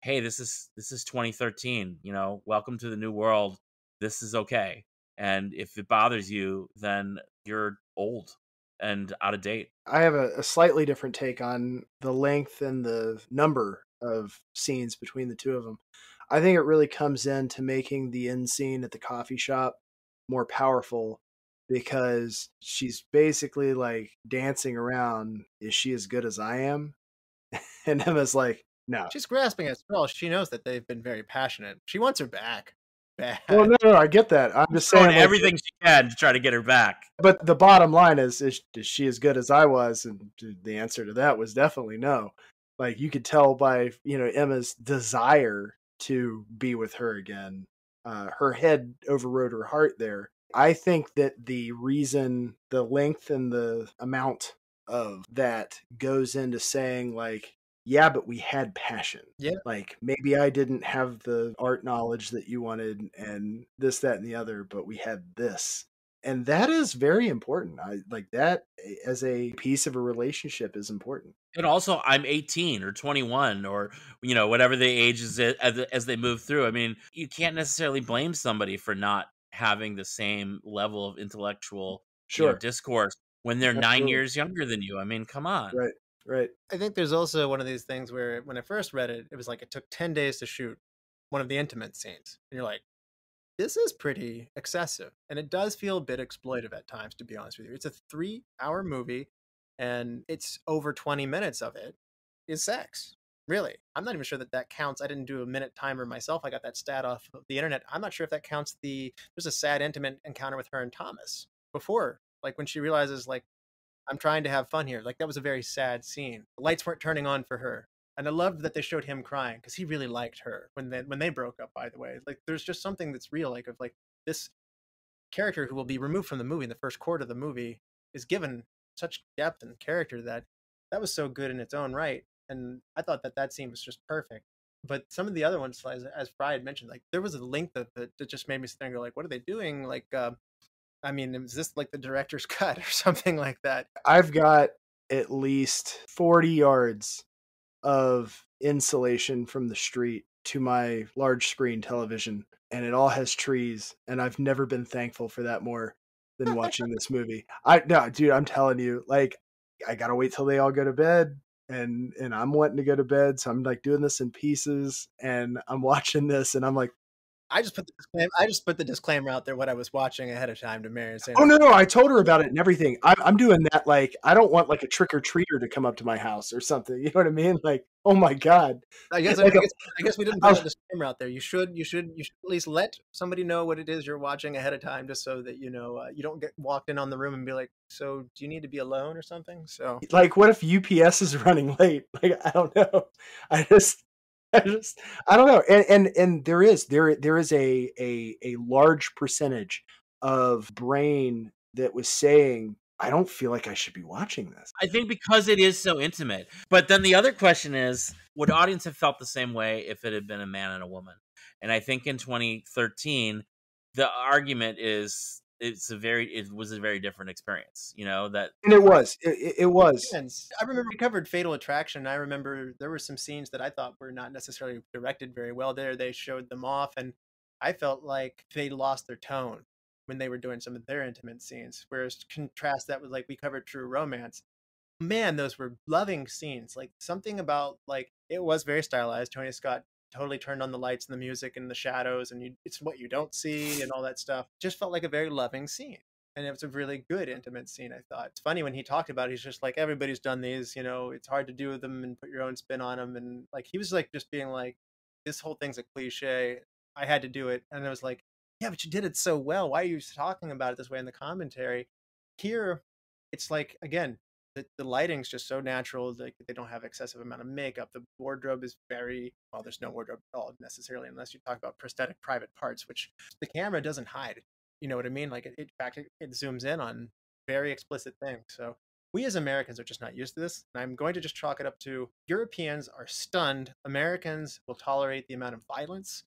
hey, this is 2013, welcome to the new world. This is okay. And if it bothers you, then you're old and out of date. I have a slightly different take on the length and the number of scenes between the two of them. I think it really comes into making the end scene at the coffee shop more powerful, because she's basically like dancing around, is she as good as I am? And Emma's like, no. She's grasping at straws. She knows that they've been very passionate. She wants her back. Bad. Well, no, I get that. I'm just saying, Doing everything she can to try to get her back. But the bottom line is she as good as I was? And the answer to that was definitely no. Like, you could tell by, Emma's desire to be with her again. Her head overrode her heart there. I think that the reason, the length and the amount of that goes into saying, like, yeah, but we had passion. Yeah. Like, maybe I didn't have the art knowledge that you wanted and this, that, and the other, but we had this. And that is very important. I like that as a piece of a relationship is important. And also, I'm 18 or 21 or, whatever the age is as they move through. I mean, you can't necessarily blame somebody for not having the same level of intellectual discourse when they're 9 years younger than you. I mean, come on. Right. I think there's also one of these things where when I first read it, it was like it took 10 days to shoot one of the intimate scenes. And you're like, this is pretty excessive. And it does feel a bit exploitive at times, to be honest with you. It's a 3-hour movie, and it's over 20 minutes of it is sex. Really. I'm not even sure that counts. I didn't do a minute timer myself. I got that stat off of the internet. I'm not sure if that counts there's a sad intimate encounter with her and Thomas before, like when she realizes, like, I'm trying to have fun here. Like, that was a very sad scene. The lights weren't turning on for her. And I loved that they showed him crying because he really liked her when they broke up, by the way. Like, there's just something that's real, like, of like this character who will be removed from the movie in the first quarter of the movie is given such depth and character that was so good in its own right. And I thought that scene was just perfect. But some of the other ones, as Frye had mentioned, like, there was a length of it that just made me sit there and go, like, what are they doing? Like, I mean, is this like the director's cut or something like that? I've got at least 40 yards of insulation from the street to my large screen television, and it all has trees, and I've never been thankful for that more than watching this movie. No, dude, I'm telling you, like, I gotta wait till they all go to bed, and I'm wanting to go to bed, so I'm like doing this in pieces, and I'm watching this, and I'm like, I just put the disclaimer out there what I was watching ahead of time to Mary. Saying, oh no, I told her about it and everything. I'm doing that. Like, I don't want like a trick or treater to come up to my house or something. You know what I mean? Like, oh my god. I guess we didn't put a disclaimer out there. You should at least let somebody know what it is you're watching ahead of time, just so that you don't get walked in on the room and be like, so do you need to be alone or something? So, like, what if UPS is running late? Like, I don't know. I don't know. And there is a large percentage of brain that was saying, I don't feel like I should be watching this. I think because it is so intimate. But then the other question is, would audience have felt the same way if it had been a man and a woman? And I think in 2013, the argument is it was a very different experience, and it was. It was. I remember we covered Fatal Attraction. I remember there were some scenes that I thought were not necessarily directed very well there. They showed them off, and I felt like they lost their tone when they were doing some of their intimate scenes. Whereas contrast that with, like, we covered True Romance. Man, those were loving scenes. Like, something about, like, it was very stylized. Tony Scott totally turned on the lights and the music and the shadows, and it's what you don't see and all that stuff. Just felt like a very loving scene. And it was a really good intimate scene, I thought. It's funny when he talked about it, he's just like, everybody's done these, it's hard to do them and put your own spin on them. And like, he was like just being like, this whole thing's a cliche. I had to do it. And I was like, yeah, but you did it so well. Why are you talking about it this way in the commentary? Here, it's like, again, the lighting's just so natural. Like, they don't have excessive amount of makeup. The wardrobe is there's no wardrobe at all necessarily, unless you talk about prosthetic private parts, which the camera doesn't hide. You know what I mean? Like, in fact, it zooms in on very explicit things. So we as Americans are just not used to this. And I'm going to just chalk it up to Europeans are stunned. Americans will tolerate the amount of violence,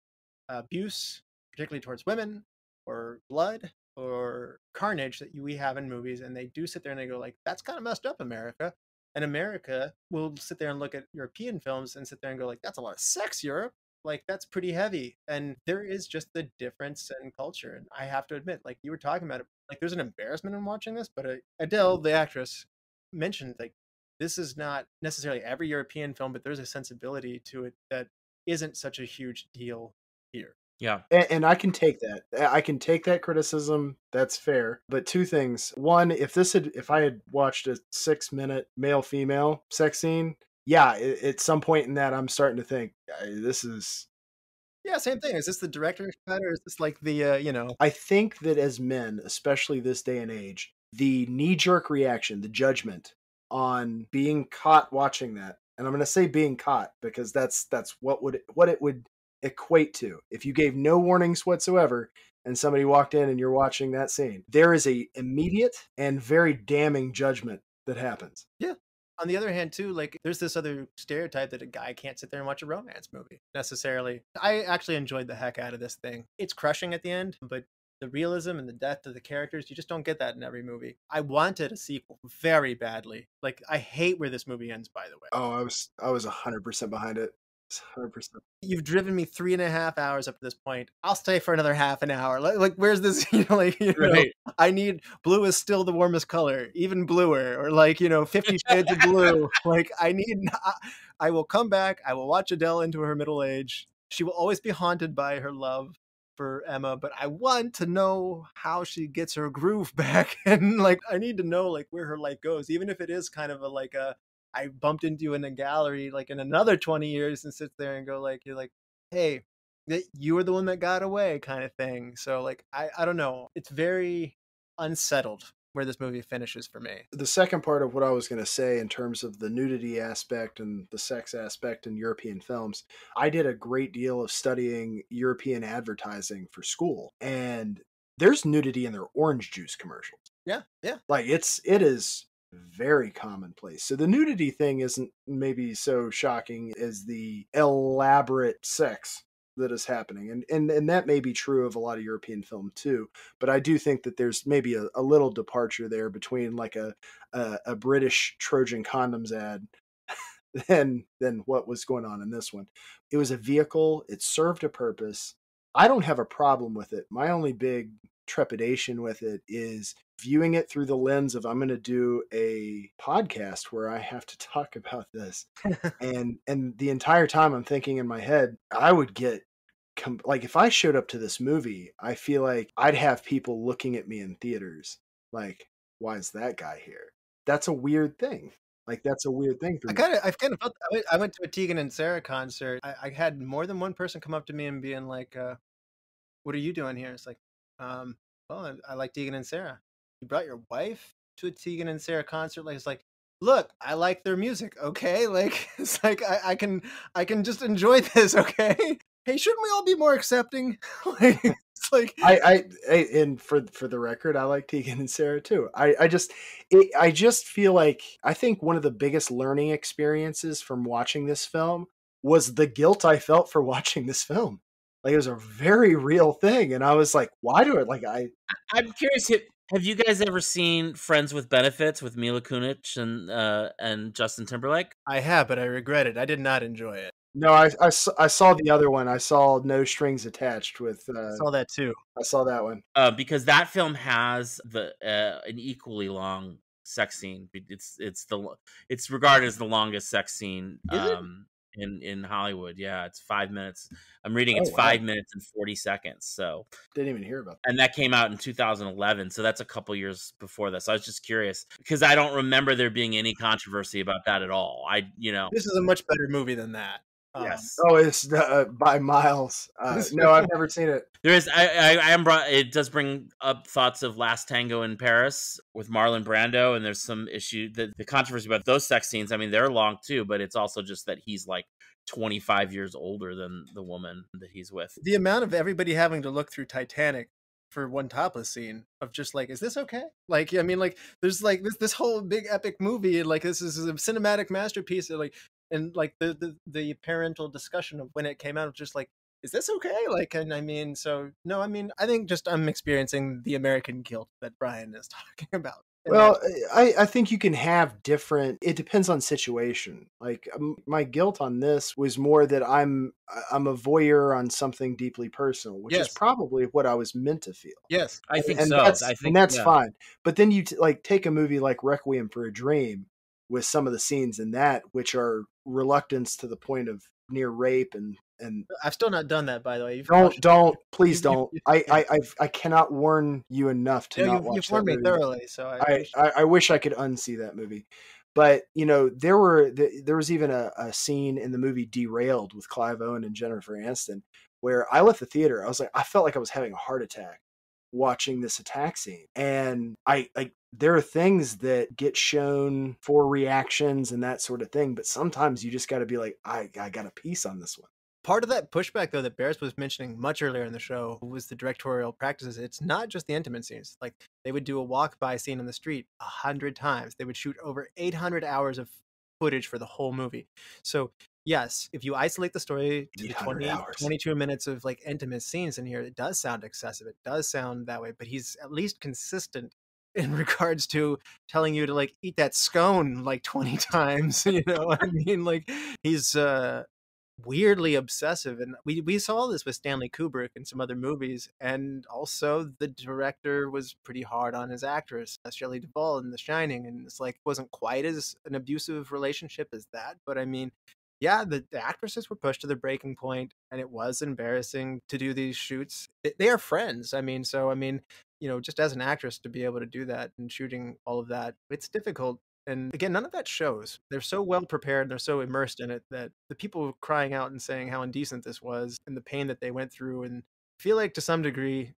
abuse, particularly towards women, or blood, or carnage that we have in movies, and they do sit there and they go like, that's kind of messed up, America. And America will sit there and look at European films and sit there and go like, that's a lot of sex, Europe. Like, that's pretty heavy. And there is just the difference in culture. And I have to admit, like you were talking about it, like there's an embarrassment in watching this, but Adele, the actress, mentioned like this is not necessarily every European film, but there's a sensibility to it that isn't such a huge deal here. Yeah. And I can take that. I can take that criticism. That's fair. But two things. One, if I had watched a 6-minute male-female sex scene, yeah, at some point in that, I'm starting to think this is. Yeah, same thing. Is this the director's cut, or is this like the I think that as men, especially this day and age, the knee-jerk reaction, the judgment on being caught watching that, and I'm going to say being caught because that's what it would equate to if you gave no warnings whatsoever and somebody walked in and you're watching that scene. There is a immediate and very damning judgment that happens. Yeah. On the other hand, too, like there's this other stereotype that a guy can't sit there and watch a romance movie necessarily. I actually enjoyed the heck out of this thing. It's crushing at the end, but the realism and the depth of the characters, you just don't get that in every movie. I wanted a sequel very badly. Like, I hate where this movie ends, by the way. Oh, I was 100% behind it. 100%. You've driven me 3.5 hours up to this point. I'll stay for another half an hour. Like where's this? Right. I need blue is still the warmest color, even bluer, or 50 Shades of Blue. Like I will come back. I will watch Adele into her middle age. She will always be haunted by her love for Emma, but I want to know how she gets her groove back, and I need to know where her life goes, even if it is kind of a I bumped into you in a gallery in another 20 years and sit there and go you're like, hey, you were the one that got away kind of thing. So I don't know. It's very unsettled where this movie finishes for me. The second part of what I was going to say in terms of the nudity aspect and the sex aspect in European films, I did a great deal of studying European advertising for school, and there's nudity in their orange juice commercials. Yeah. Yeah. It is very commonplace. So the nudity thing isn't maybe so shocking as the elaborate sex that is happening. And that may be true of a lot of European film too. But I do think that there's maybe a little departure there between a British Trojan condoms ad than what was going on in this one. It was a vehicle. It served a purpose. I don't have a problem with it. My only big trepidation with it is viewing it through the lens of I'm going to do a podcast where I have to talk about this. and the entire time I'm thinking in my head, I would get if I showed up to this movie, I feel like I'd have people looking at me in theaters like, why is that guy here? That's a weird thing. That's a weird thing for me. I've kind of felt that way. I went to a Tegan and Sarah concert. I had more than one person come up to me and being like, what are you doing here? It's like, well, I like Tegan and Sarah. You brought your wife to a Tegan and Sarah concert? It's like, look, I like their music, okay? It's like I can just enjoy this, okay? Hey, shouldn't we all be more accepting? It's like and for the record, I like Tegan and Sarah too. I just feel like I think one of the biggest learning experiences from watching this film was the guilt I felt for watching this film. It was a very real thing, and I was like, "Why do it?" I'm curious. Have you guys ever seen Friends with Benefits with Mila Kunis and Justin Timberlake? I have, but I regret it. I did not enjoy it. No, I saw the other one. I saw No Strings Attached with. I saw that too. I saw that one because that film has an equally long sex scene. It's regarded as the longest sex scene. In Hollywood. Yeah, it's 5 minutes. I'm reading it's 5 minutes and 40 seconds. So didn't even hear about that. And that came out in 2011. So that's a couple years before this. I was just curious because I don't remember there being any controversy about that at all. This is a much better movie than that. Yes. It's by miles. No, I've never seen it. There is. It does bring up thoughts of Last Tango in Paris with Marlon Brando, and there's some issue the controversy about those sex scenes. I mean, they're long too, but it's also just that he's 25 years older than the woman that he's with. The amount of everybody having to look through Titanic for one topless scene of just is this okay? There's this whole big epic movie, and this is a cinematic masterpiece. And the parental discussion of when it came out, just is this okay? Like, and I mean, so no, I mean, I think just I'm experiencing the American guilt that Bryan is talking about. Well, I think you can have different. It depends on situation. Like my guilt on this was more that I'm a voyeur on something deeply personal, which is Yes. probably what I was meant to feel. Yes, I think And so. that's yeah. fine. But then you like take a movie like Requiem for a Dream with some of the scenes in that, which are reluctance to the point of near rape and I've still not done that, by the way. please you- don't. I cannot warn you enough to not watch you've that warned me movie. thoroughly, so I appreciate I wish I could unsee that movie. But there was even a scene in the movie Derailed with Clive Owen and Jennifer Aniston where I left the theater. I felt like I was having a heart attack watching this attack scene. And there are things that get shown for reactions and that sort of thing, but sometimes you just got to be like, I got a piece on this one. Part of that pushback, though, that Bears was mentioning much earlier in the show was the directorial practices. It's not just the intimate scenes. Like, they would do a walk-by scene on the street 100 times. They would shoot over 800 hours of footage for the whole movie. So, yes, if you isolate the story to the 22 minutes of, like, intimate scenes in here, it does sound excessive. It does sound that way. But he's at least consistent in regards to telling you to, like, eat that scone, like, 20 times. You know, I mean, like, he's... weirdly obsessive, and we saw this with Stanley Kubrick and some other movies, and also the director was pretty hard on his actress Shelley Duvall in The Shining, and it's like wasn't quite as an abusive relationship as that, but I mean, yeah, the actresses were pushed to their breaking point, and it was embarrassing to do these shoots. They are friends, I mean, so I mean, just as an actress to be able to do that and shooting all of that, it's difficult. And again, none of that shows. They're so well prepared, they're so immersed in it that the people crying out and saying how indecent this was and the pain that they went through, and I feel like to some degree,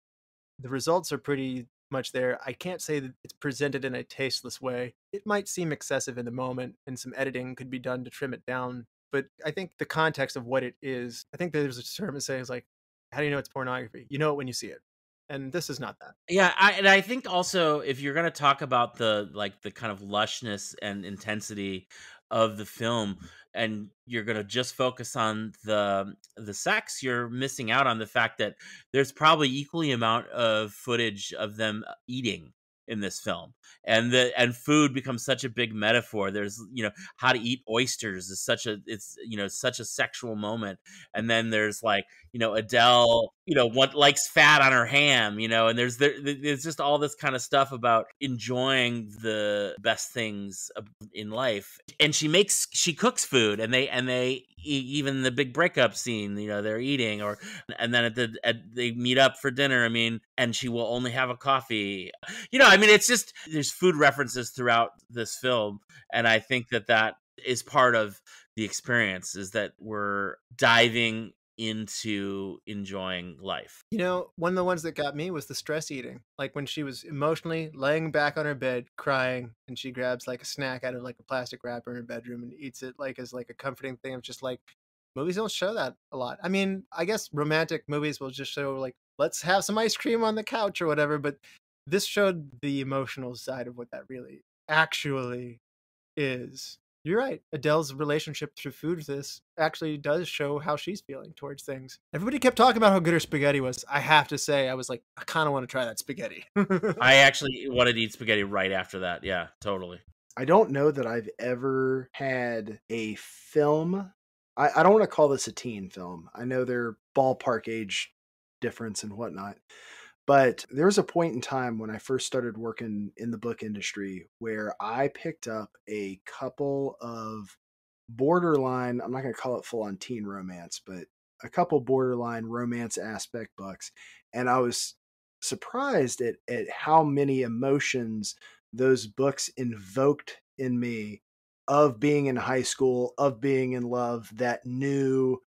the results are pretty much there. I can't say that it's presented in a tasteless way. It might seem excessive in the moment, and some editing could be done to trim it down. But I think the context of what it is, I think there's a term that says, like, how do you know it's pornography? You know it when you see it. And this is not that. Yeah, I think also if you're going to talk about the kind of lushness and intensity of the film, and you're going to just focus on the sex, you're missing out on the fact that there's probably equally amount of footage of them eating in this film, and food becomes such a big metaphor. There's how to eat oysters is such a sexual moment, and then there's Adele what likes fat on her ham, and there's just all this kind of stuff about enjoying the best things in life, and she cooks food, and they even the big breakup scene, they're eating, and then they meet up for dinner, I mean, and she will only have a coffee, I mean, it's just there's food references throughout this film, and I think that is part of the experience, is that we're diving into enjoying life. One of the ones that got me was the stress eating. Like when she was emotionally laying back on her bed crying, and she grabs like a snack out of like a plastic wrapper in her bedroom and eats it like as like a comforting thing of just like, movies don't show that a lot. I mean, I guess romantic movies will just show like, let's have some ice cream on the couch or whatever, but this showed the emotional side of what that really actually is. You're right. Adele's relationship through food with this actually does show how she's feeling towards things. Everybody kept talking about how good her spaghetti was. I have to say, I was like, I kind of want to try that spaghetti. I actually wanted to eat spaghetti right after that. Yeah, totally. I don't know that I've ever had a film. I don't want to call this a teen film. I know they're ballpark age difference and whatnot. But there was a point in time when I first started working in the book industry where I picked up a couple of borderline, I'm not going to call it full on teen romance, but a couple borderline romance aspect books. And I was surprised at how many emotions those books invoked in me of being in high school, of being in love, that new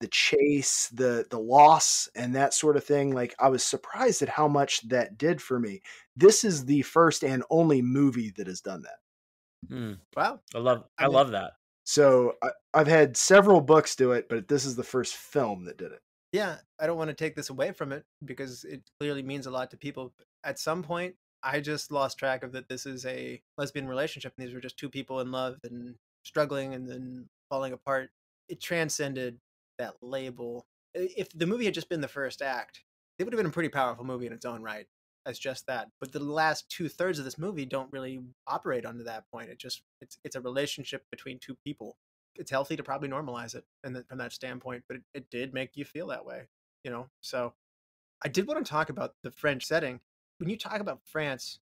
the chase, the loss, and that sort of thing. Like, I was surprised at how much that did for me. This is the first and only movie that has done that. Wow. I love that. So I've had several books do it, but this is the first film that did it. Yeah, I don't want to take this away from it because it clearly means a lot to people. At some point, I just lost track of that this is a lesbian relationship, and these were just two people in love and struggling and then falling apart. It transcended that label If the movie had just been the first act, it would have been a pretty powerful movie in its own right as just that. But the last 2/3 of this movie don't really operate under that point. It's a relationship between two people. It's healthy to probably normalize it from that standpoint, but it did make you feel that way, So I did want to talk about the French setting. When you talk about France,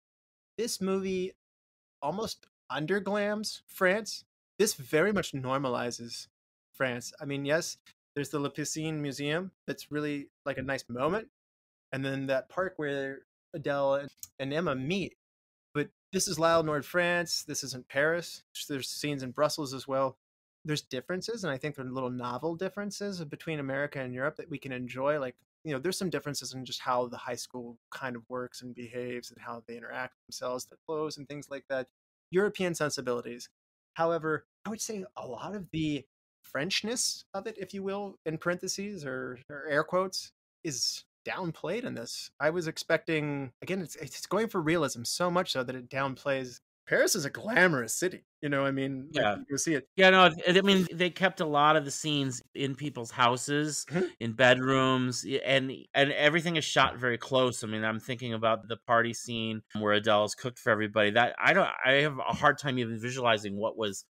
this movie almost underglams France. This very much normalizes France. I mean, yes, there's the La Piscine Museum. That's really like a nice moment. And then that park where Adele and Emma meet. But this is L'Isle Nord, France. This isn't Paris. There's scenes in Brussels as well. There's differences, and I think there are little novel differences between America and Europe that we can enjoy. Like, there's some differences in just how the high school kind of works and behaves and how they interact with themselves, their clothes and things like that. European sensibilities. However, I would say a lot of the Frenchness of it, if you will, in parentheses or air quotes, is downplayed in this. I was expecting, again, it's going for realism so much so that it downplays. Paris is a glamorous city, I mean, Yeah. you see it. Yeah, no, I mean, they kept a lot of the scenes in people's houses, in bedrooms, and everything is shot very close. I mean, I'm thinking about the party scene where Adele's cooked for everybody. That I have a hard time even visualizing what was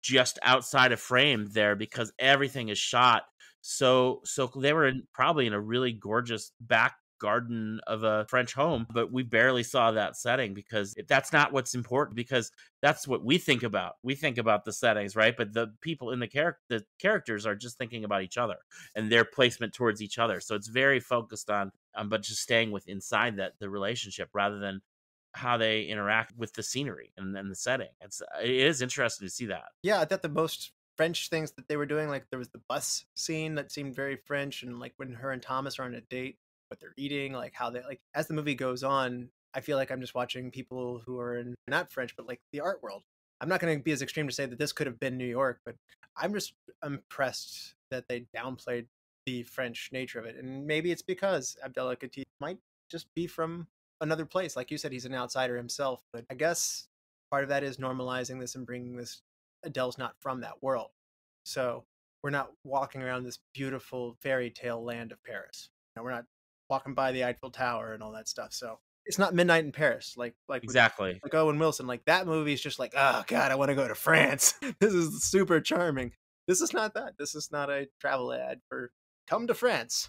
just outside of frame there, because everything is shot so they were probably in a really gorgeous back garden of a French home, but we barely saw that setting because that's not what's important, because that's what we think about. We think about the settings, right? But the people in the characters are just thinking about each other and their placement towards each other. So it's very focused on but just staying with inside the relationship rather than how they interact with the scenery and the setting. It is interesting to see that. Yeah, I thought the most French things that they were doing, like there was the bus scene that seemed very French, and like when her and Thomas are on a date, what they're eating, like how they, like, as the movie goes on, I feel like I'm just watching people who are in not French, but like the art world. I'm not going to be as extreme to say that this could have been New York, but I'm just impressed that they downplayed the French nature of it. And maybe it's because Abdellatif might just be from another place. Like you said, he's an outsider himself, but I guess part of that is normalizing this and bringing this. Adele's not from that world, so we're not walking around this beautiful fairy tale land of Paris. We're not walking by the Eiffel Tower and all that stuff. So it's not Midnight in Paris, like exactly like Owen Wilson. Like that movie is just like, oh god, I want to go to France. This is super charming. This is not that. This is not a travel ad for come to France.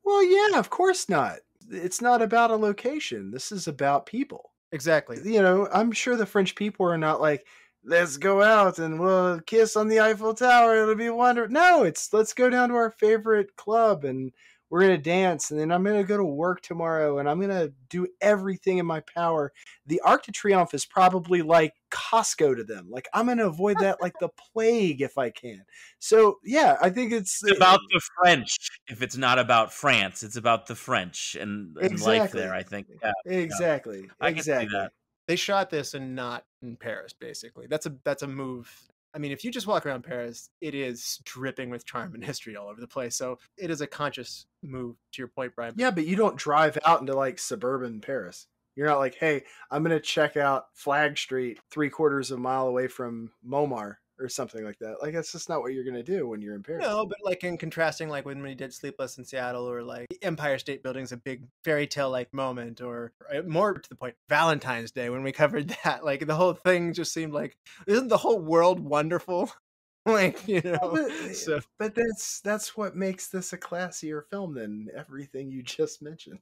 Well, yeah, of course not. It's not about a location. This is about people. Exactly. I'm sure the French people are not like, let's go out and we'll kiss on the Eiffel Tower. It'll be wonderful. No, it's let's go down to our favorite club and we're going to dance. And then I'm going to go to work tomorrow and I'm going to do everything in my power. The Arc de Triomphe is probably like Costco to them. Like, I'm going to avoid that like the plague if I can. So, yeah, I think it's about the French. If it's not about France, it's about the French and exactly. life there, I think. Yeah, exactly. Yeah. I can see that. They shot this and not in Paris, basically. That's a move. I mean, if you just walk around Paris, it is dripping with charm and history all over the place. So it is a conscious move, to your point, Bryan. Yeah, but you don't drive out into like suburban Paris. You're not like, hey, I'm going to check out Flag Street 3/4 of a mile away from Montmartre or something like that. Like, that's just not what you're going to do when you're in Paris. No, but like in contrasting, like when we did Sleepless in Seattle, or like Empire State Building's a big fairy tale like moment, or more to the point, Valentine's Day, when we covered that, like the whole thing just seemed like, isn't the whole world wonderful? Like, but that's what makes this a classier film than everything you just mentioned.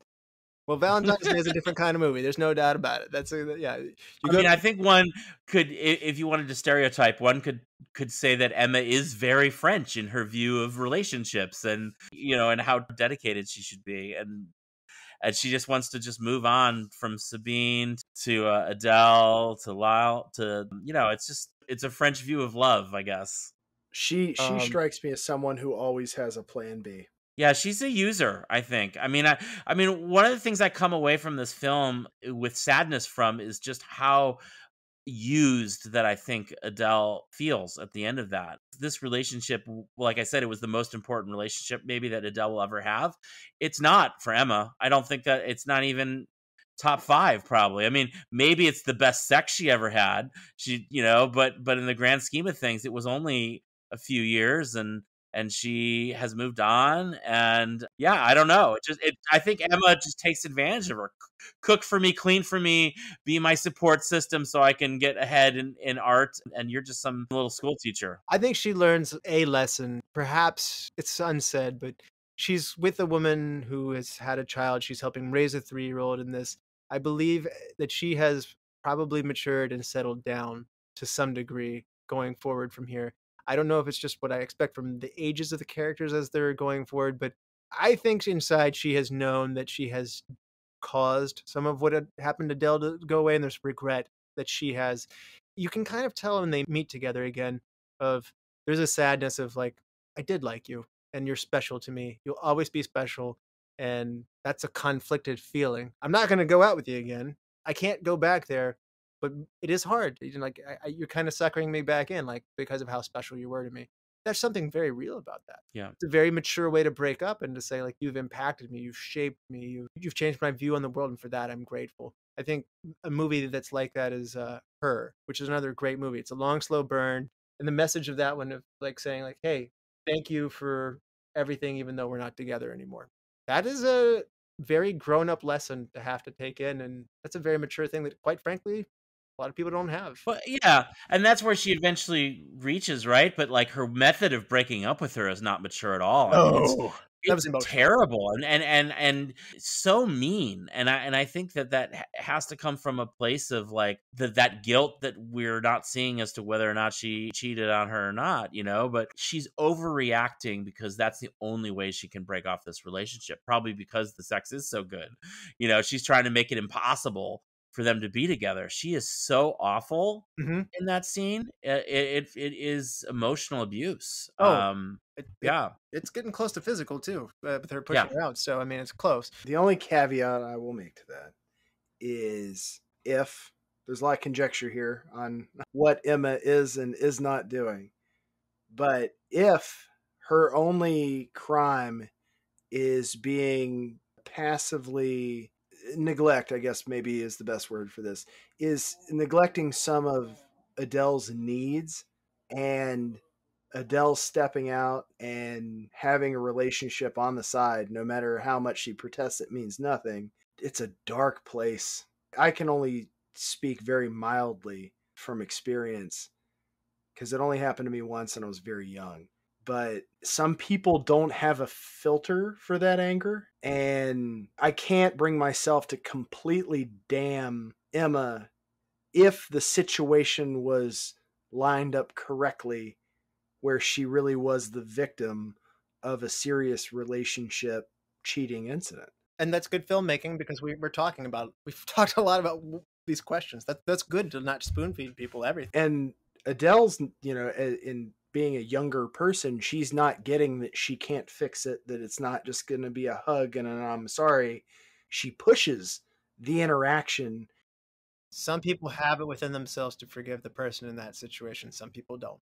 Well, Valentine's Day is a different kind of movie. There's no doubt about it. I think one could, if you wanted to stereotype, one could say that Emma is very French in her view of relationships, and and how dedicated she should be, and she just wants to just move on from Sabine to Adele to Lyle to it's a French view of love, I guess. She strikes me as someone who always has a plan B. Yeah, she's a user, I think. I mean, one of the things I come away from this film with sadness from is just how used that I think Adele feels at the end of that. This relationship, like I said, it was the most important relationship maybe that Adele will ever have. It's not for Emma. I don't think that it's not even top 5 probably. I mean, maybe it's the best sex she ever had. But in the grand scheme of things, it was only a few years, and and she has moved on. And yeah, I don't know. I think Emma just takes advantage of her. Cook for me, clean for me, be my support system so I can get ahead in art. And you're just some little school teacher. I think she learns a lesson. Perhaps it's unsaid, but she's with a woman who has had a child. She's helping raise a 3-year-old in this. I believe that she has probably matured and settled down to some degree going forward from here. I don't know if it's just what I expect from the ages of the characters as they're going forward, but I think inside she has known that she has caused some of what had happened to Dell to go away, and there's regret that she has. You can kind of tell when they meet together again of there's a sadness of like, I did like you and you're special to me. You'll always be special. And that's a conflicted feeling. I'm not going to go out with you again. I can't go back there, but it is hard. Like you're kind of suckering me back in, like because of how special you were to me. There's something very real about that. Yeah. It's a very mature way to break up and to say like, you've impacted me, you've shaped me, you've changed my view on the world, and for that I'm grateful. I think a movie that's like that is Her, which is another great movie. It's a long, slow burn, and the message of that one of like saying like, hey, thank you for everything, even though we're not together anymore. That is a very grown-up lesson to have to take in, and that's a very mature thing that, quite frankly, a lot of people don't have. Well, yeah, and that's where she eventually reaches, right? But like her method of breaking up with her is not mature at all. I mean, that was it's emotional. terrible and so mean. And I think that has to come from a place of like that guilt that we're not seeing as to whether or not she cheated on her or not, you know. But she's overreacting because that's the only way she can break off this relationship. Probably because the sex is so good, you know. She's trying to make it impossible for them to be together. She is so awful in that scene. It is emotional abuse. It's getting close to physical too, with her pushing her out. So I mean, it's close. The only caveat I will make to that is if there's a lot of conjecture here on what Emma is and is not doing, but if her only crime is being passively neglect, I guess maybe is the best word for this, is neglecting some of Adele's needs, and Adele stepping out and having a relationship on the side, no matter how much she protests it means nothing. It's a dark place. I can only speak very mildly from experience because it only happened to me once and I was very young. But some people don't have a filter for that anger, and I can't bring myself to completely damn Emma if the situation was lined up correctly, where she really was the victim of a serious relationship cheating incident. And that's good filmmaking, because we've talked a lot about these questions. That's good to not spoon feed people everything. And Adele's, you know, in being a younger person, she's not getting that she can't fix it, that it's not just going to be a hug and an I'm sorry. She pushes the interaction. Some people have it within themselves to forgive the person in that situation. Some people don't.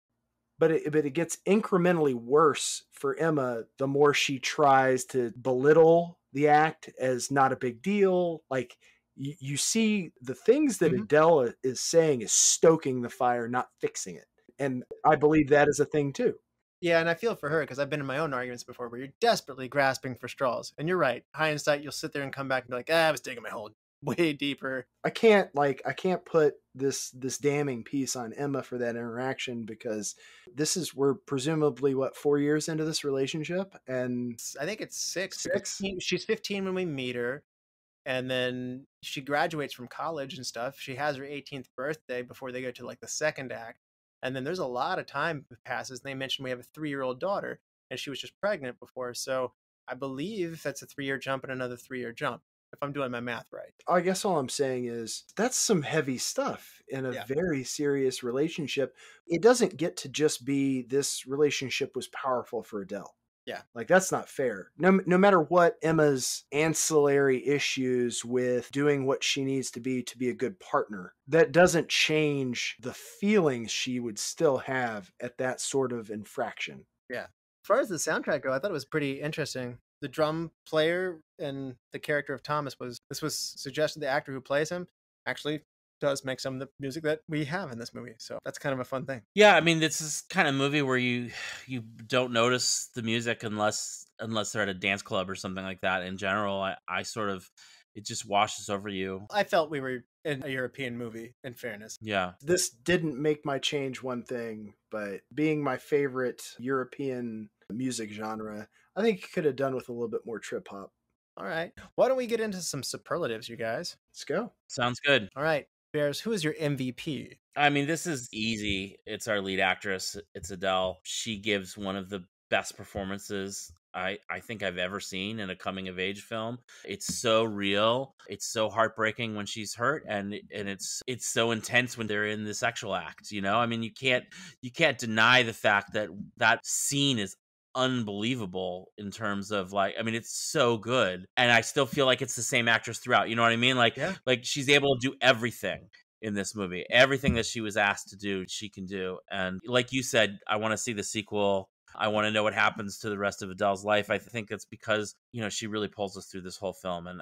But it gets incrementally worse for Emma the more she tries to belittle the act as not a big deal. Like, you see the things that Adele is saying is stoking the fire, not fixing it. And I believe that is a thing too. Yeah, and I feel for her, because I've been in my own arguments before where you're desperately grasping for straws. And you're right. Hindsight, you'll sit there and come back and be like, I was digging my hole way deeper. I can't put this damning piece on Emma for that interaction, because we're presumably 4 years into this relationship, and I think it's 6. She's 15 when we meet her, and then she graduates from college and stuff. She has her 18th birthday before they go to like the second act, and then there's a lot of time that passes. And they mentioned we have a 3-year-old daughter, and she was just pregnant before, so I believe that's a 3-year jump and another 3-year jump, if I'm doing my math right. I guess all I'm saying is that's some heavy stuff in a very serious relationship. It doesn't get to just be this relationship was powerful for Adele. Yeah. Like, that's not fair. No matter what Emma's ancillary issues with doing what she needs to be a good partner, that doesn't change the feelings she would still have at that sort of infraction. Yeah. As far as the soundtrack go, I thought it was pretty interesting. The drum player and the character of Thomas was suggested the actor who plays him actually does make some of the music that we have in this movie. So that's kind of a fun thing. Yeah, I mean, this is kind of movie where you don't notice the music unless they're at a dance club or something like that. In general, I sort of, it just washes over you. I felt we were in a European movie, in fairness. Yeah. This didn't make my change one thing, but being my favorite European music genre, I think it could have done with a little bit more trip hop. All right. Why don't we get into some superlatives, you guys? Let's go. Sounds good. All right. Bears, who is your MVP? I mean, this is easy. It's our lead actress. It's Adele. She gives one of the best performances I think I've ever seen in a coming of age film. It's so real. It's so heartbreaking when she's hurt, and it's so intense when they're in the sexual act, you know? I mean, you can't deny the fact that that scene is unbelievable in terms of, like, I mean, it's so good, and I still feel like it's the same actress throughout, you know what I mean? Like, Yeah. like she's able to do everything in this movie. Everything that she was asked to do, she can do. And like you said, I want to see the sequel. I want to know what happens to the rest of Adele's life. I think it's because, you know, she really pulls us through this whole film, and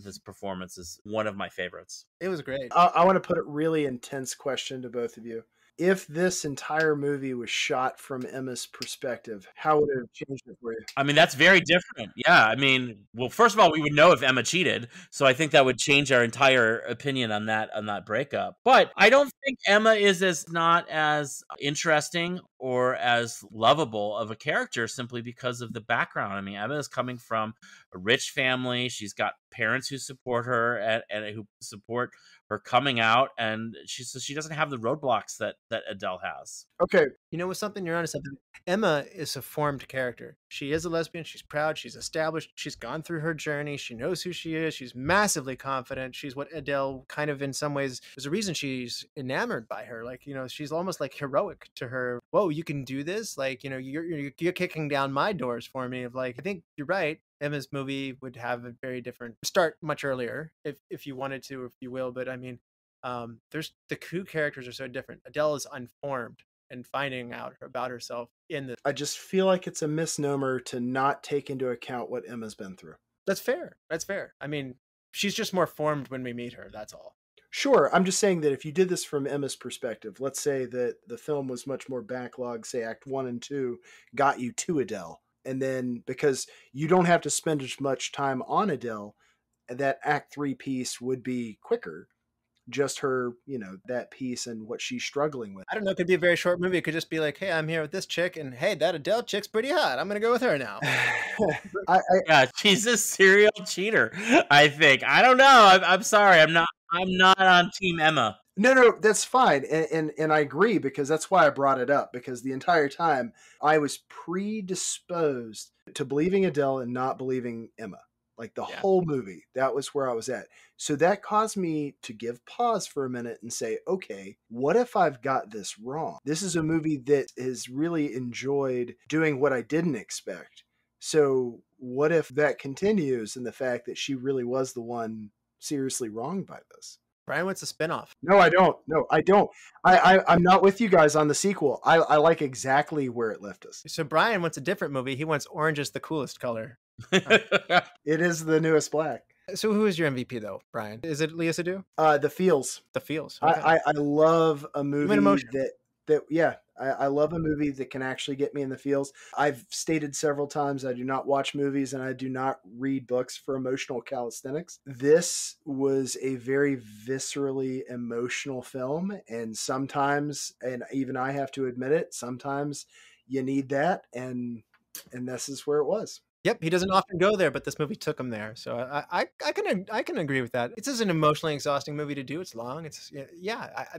this performance is one of my favorites. It was great. I want to put a really intense question to both of you. If this entire movie was shot from Emma's perspective, how would it have changed it for you? I mean, that's very different. Yeah, I mean, well, first of all, we would know if Emma cheated, so I think that would change our entire opinion on that breakup. But I don't think Emma is not as interesting or as lovable of a character simply because of the background. I mean, Emma is coming from a rich family. She's got parents who support her and who support her coming out, and she doesn't have the roadblocks that Adele has. Okay. You know, with something you're honest about, Emma is a formed character. She is a lesbian. She's proud. She's established. She's gone through her journey. She knows who she is. She's massively confident. She's what Adele kind of, in some ways, there's a reason she's enamored by her. Like, you know, she's almost like heroic to her. Whoa, you can do this? Like, you know, you're kicking down my doors for me. Of like, I think you're right. Emma's movie would have a very different start much earlier, if you wanted to, if you will. But I mean, there's the two characters are so different. Adele is unformed and finding out about herself in the. I just feel like it's a misnomer to not take into account what Emma's been through. That's fair. That's fair. I mean, she's just more formed when we meet her. That's all. Sure. I'm just saying that if you did this from Emma's perspective, let's say that the film was much more backlog, say Act 1 and 2 got you to Adele. And then because you don't have to spend as much time on Adele, that Act 3 piece would be quicker. Just her, you know, that piece and what she's struggling with. I don't know. It could be a very short movie. It could just be like, hey, I'm here with this chick, and hey, that Adele chick's pretty hot. I'm going to go with her now. Yeah, she's a serial cheater, I think. I don't know. I'm sorry. I'm not on Team Emma. No, that's fine. And I agree, because that's why I brought it up, because the entire time I was predisposed to believing Adele and not believing Emma. Like the whole movie, that was where I was at. So that caused me to give pause for a minute and say, okay, what if I've got this wrong? This is a movie that has really enjoyed doing what I didn't expect. So what if that continues in the fact that she really was the one seriously wronged by this? Bryan wants a spinoff. No, I don't. I'm not with you guys on the sequel. I like exactly where it left us. So Bryan wants a different movie. He wants orange is the coolest color. It is the newest black. So who is your MVP though, Bryan? Is it Lea Seydoux? The Feels. The Feels. Okay. I love a movie that I love a movie that can actually get me in the feels. I've stated several times I do not watch movies and I do not read books for emotional calisthenics. This was a very viscerally emotional film, and sometimes, and even I have to admit it, sometimes you need that, and this is where it was. Yep, he doesn't often go there, but this movie took him there. So I can agree with that. It's just an emotionally exhausting movie to do. It's long. It's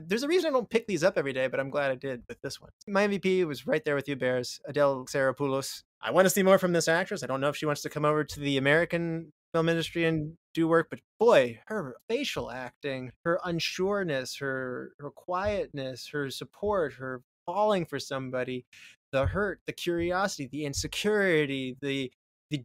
there's a reason I don't pick these up every day, but I'm glad I did with this one. My MVP was right there with you, Bears. Adele Xaropoulos. I want to see more from this actress. I don't know if she wants to come over to the American film industry and do work, but boy, her facial acting, her unsureness, her quietness, her support, her falling for somebody, the hurt, the curiosity, the insecurity, the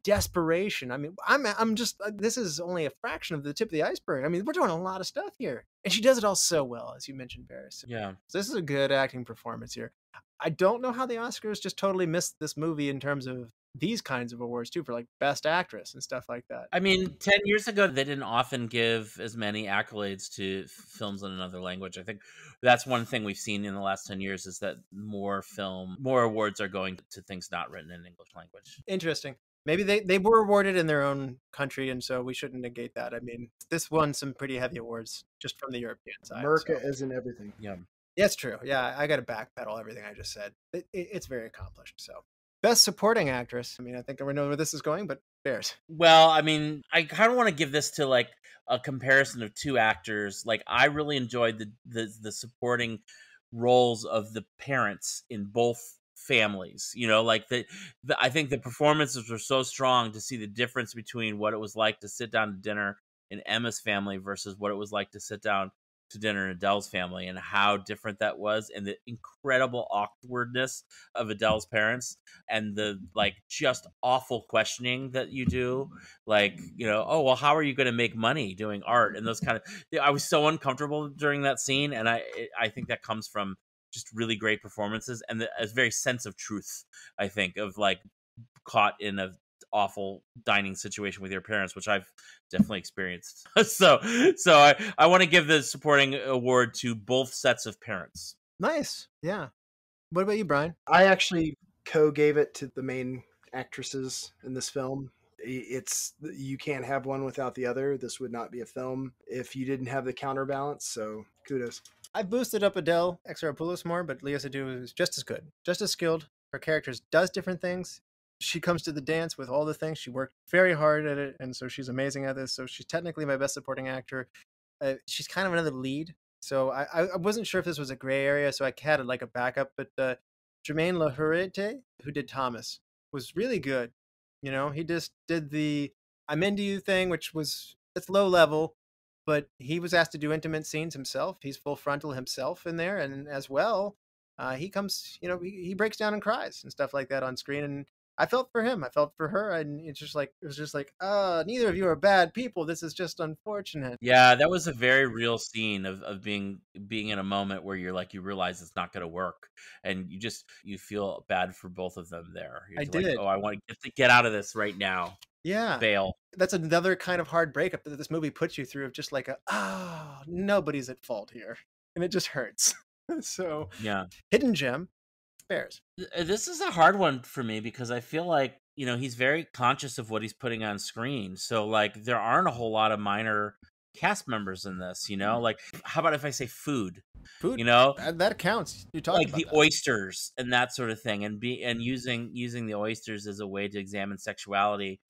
desperation. I mean, I'm just, this is only a fraction of the tip of the iceberg. I mean, we're doing a lot of stuff here, and she does it all so well, as you mentioned, Barris. Yeah. So this is a good acting performance here. I don't know how the Oscars just totally missed this movie in terms of these kinds of awards too, for like best actress and stuff like that. I mean, 10 years ago, they didn't often give as many accolades to films in another language. I think that's one thing we've seen in the last 10 years is that more awards are going to things not written in English language. Interesting. Maybe they were awarded in their own country, and so we shouldn't negate that. I mean, this won some pretty heavy awards just from the European side. America isn't everything. Yeah. That's true. Yeah, I got to backpedal everything I just said. It's very accomplished. So, best supporting actress. I mean, I think I know where this is going, but bears. Well, I mean, I kind of want to give this to like a comparison of two actors. Like, I really enjoyed the supporting roles of the parents in both families. You know, like I think the performances were so strong to see the difference between what it was like to sit down to dinner in Emma's family versus what it was like to sit down to dinner in Adele's family, and how different that was, and the incredible awkwardness of Adele's parents, and the like just awful questioning that you do, like, you know, oh well, how are you going to make money doing art, and those kind of. I was so uncomfortable during that scene, and I think that comes from just really great performances and a very sense of truth. I think of like caught in a awful dining situation with your parents, which I've definitely experienced. so I want to give the supporting award to both sets of parents. Nice. Yeah. What about you, Bryan? I actually gave it to the main actresses in this film. It's you can't have one without the other. This would not be a film if you didn't have the counterbalance. So kudos. I boosted up Adele Exarchopoulos more, but Léa Seydoux is just as good, just as skilled. Her character does different things. She comes to the dance with all the things. She worked very hard at it, and so she's amazing at this. So she's technically my best supporting actor. She's kind of another lead. So I wasn't sure if this was a gray area, so I had like a backup. But Jermaine Lahurete, who did Thomas, was really good. You know, he just did the "I'm into you" thing, which it's low level, but he was asked to do intimate scenes himself. He's full frontal himself in there, and as well, he comes, you know, he breaks down and cries and stuff like that on screen, and I felt for him. I felt for her, and it was just like, neither of you are bad people. This is just unfortunate. Yeah, that was a very real scene of being in a moment where you're like, you realize it's not going to work, and you feel bad for both of them there. You're I like, did. oh, I want to get out of this right now. Yeah, Bail. That's another kind of hard breakup that this movie puts you through, of just like nobody's at fault here, and it just hurts. So yeah, hidden gem. Bears. This is a hard one for me because I feel like, you know, he's very conscious of what he's putting on screen. So like there aren't a whole lot of minor cast members in this, you know? Like how about if I say food? Food, you know? That counts. You talk like about the that. Oysters and that sort of thing, and using the oysters as a way to examine sexuality.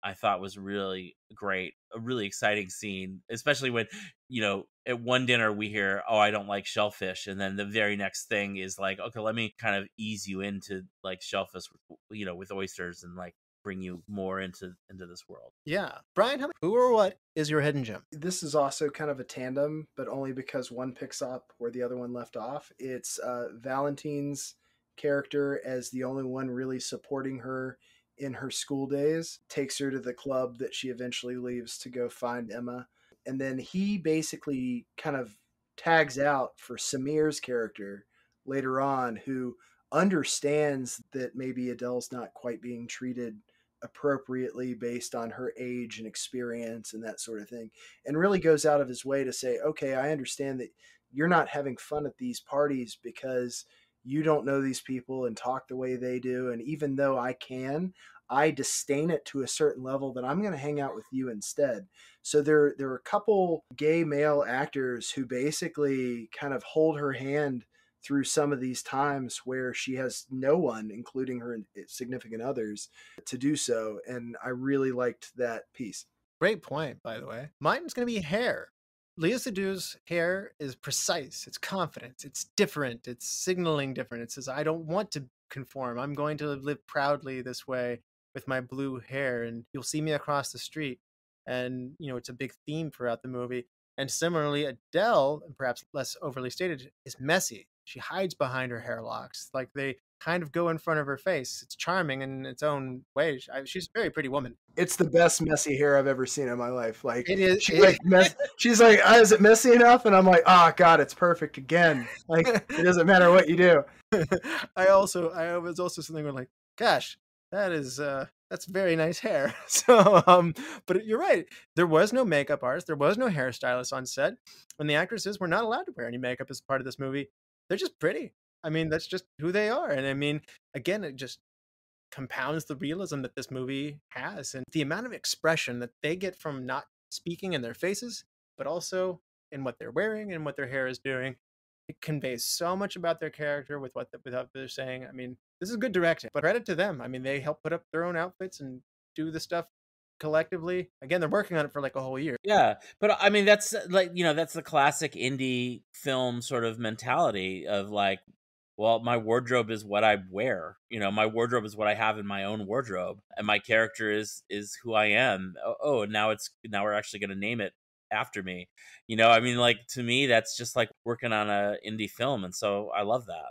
I thought was really great, a really exciting scene, especially when, you know, at one dinner we hear, oh, I don't like shellfish. And then the very next thing is like, okay, let me kind of ease you into like shellfish, you know, with oysters and like bring you more into this world. Yeah. Bryan, who or what is your hidden gem? This is also kind of a tandem, but only because one picks up where the other one left off. It's Valentine's character as the only one really supporting her in her school days, takes her to the club that she eventually leaves to go find Emma. And then he basically kind of tags out for Samir's character later on, who understands that maybe Adele's not quite being treated appropriately based on her age and experience and that sort of thing, and really goes out of his way to say, okay, I understand that you're not having fun at these parties because you don't know these people and talk the way they do. And even though I disdain it to a certain level, that I'm going to hang out with you instead. So there are a couple gay male actors who basically kind of hold her hand through some of these times where she has no one, including her significant others, to do so. And I really liked that piece. Great point, by the way. Mine's going to be hair. Léa Seydoux's hair is precise, it's confident, it's different, it's signaling different. It says, I don't want to conform. I'm going to live proudly this way with my blue hair, and you'll see me across the street. And, you know, it's a big theme throughout the movie. And similarly, Adele, perhaps less overly stated, is messy. She hides behind her hair locks. Like they kind of go in front of her face. It's charming in its own way. She's a very pretty woman. It's the best messy hair I've ever seen in my life. Like it is. She's like, is it messy enough? And I'm like, oh God, it's perfect again. Like it doesn't matter what you do. I was also something where like, gosh, that is that's very nice hair. So but you're right. There was no makeup artist, there was no hairstylist on set, and the actresses were not allowed to wear any makeup as part of this movie. They're just pretty. I mean, that's just who they are. And I mean, again, it just compounds the realism that this movie has and the amount of expression that they get from not speaking in their faces, but also in what they're wearing and what their hair is doing. It conveys so much about their character with what they're saying. I mean, this is good directing, but credit to them. I mean, they help put up their own outfits and do the stuff collectively. Again, they're working on it for like a whole year. Yeah, but I mean, that's like, that's the classic indie film sort of mentality of like, well, my wardrobe is what I wear. My wardrobe is what I have in my own wardrobe, and my character is who I am. Oh, and now we're actually going to name it after me. I mean, like, to me, that's just like working on a indie film, and so I love that.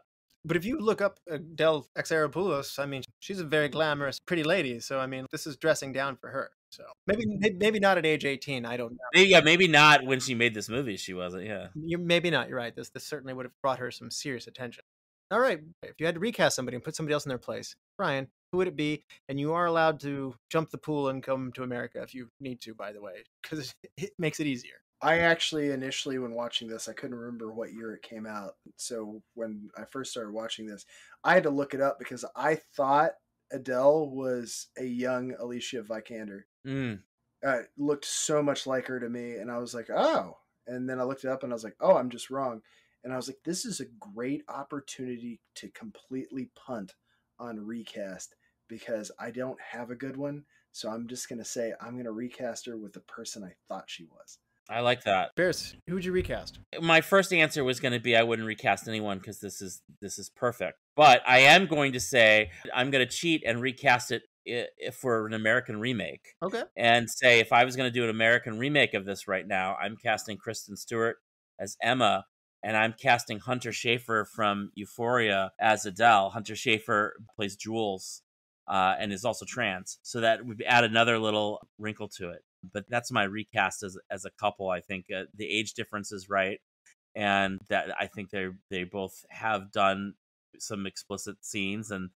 But if you look up Adele Exarchopoulos, I mean, she's a very glamorous, pretty lady. So I mean, this is dressing down for her. So maybe not at age 18. I don't know. Yeah, maybe not when she made this movie. She wasn't. Yeah, maybe not. You're right. This certainly would have brought her some serious attention. All right, if you had to recast somebody and put somebody else in their place, Bryan, who would it be? And you are allowed to jump the pool and come to America if you need to, by the way, because it makes it easier. I actually initially, when watching this, I couldn't remember what year it came out. So when I first started watching this, I had to look it up because I thought Adele was a young Alicia Vikander. Looked so much like her to me, and I was like, oh. And then I looked it up, and I was like, oh, I'm just wrong. And I was like, this is a great opportunity to completely punt on recast because I don't have a good one. So I'm just going to say I'm going to recast her with the person I thought she was. I like that. Bears, who would you recast? My first answer was going to be I wouldn't recast anyone because this is perfect. But I am going to say I'm going to cheat and recast it for an American remake. Okay. And say if I was going to do an American remake of this right now, I'm casting Kristen Stewart as Emma, and I'm casting Hunter Schafer from Euphoria as Adele. Hunter Schafer plays Jules and is also trans. So that would add another little wrinkle to it. But that's my recast as a couple. I think the age difference is right. And that I think they both have done some explicit scenes and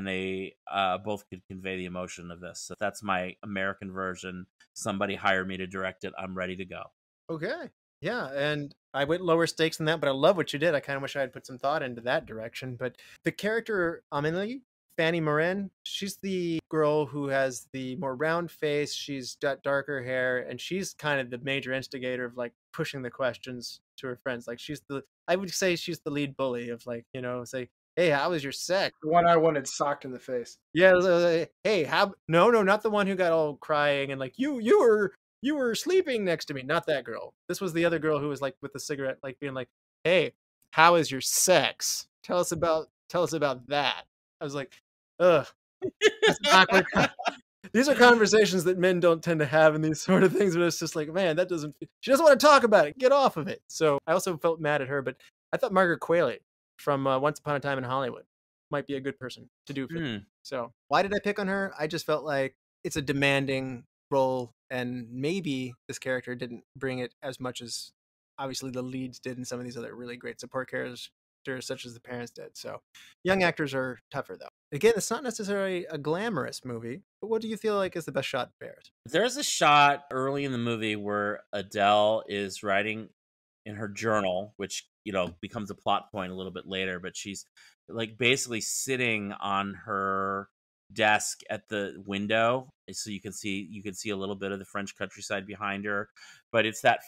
they both could convey the emotion of this. So that's my American version. Somebody hire me to direct it. I'm ready to go. Okay. Yeah, and I went lower stakes than that, but I love what you did. I kind of wish I had put some thought into that direction. But the character Amelie, Fanny Morin, she's the girl who has the more round face. She's got darker hair, and she's kind of the major instigator of like pushing the questions to her friends. Like I would say she's the lead bully of like, say, hey, how was your sex? The one I wanted socked in the face. Yeah, hey, no, not the one who got all crying and like you were sleeping next to me. Not that girl. This was the other girl who was like with the cigarette, like being like, hey, how is your sex? Tell us about that. I was like, ugh. That's awkward. These are conversations that men don't tend to have in these sort of things, but it's just like, man, she doesn't want to talk about it. Get off of it. So I also felt mad at her, but I thought Margaret Qualley from Once Upon a Time in Hollywood might be a good person to do for me. So why did I pick on her? I just felt like it's a demanding role, and maybe this character didn't bring it as much as obviously the leads did in some of these other really great support characters such as the parents did. So young actors are tougher though. Again, it's not necessarily a glamorous movie, but what do you feel like is the best shot of Bears? There's a shot early in the movie where Adele is writing in her journal, which becomes a plot point a little bit later, but she's like basically sitting on her desk at the window, so you can see a little bit of the French countryside behind her. But it's that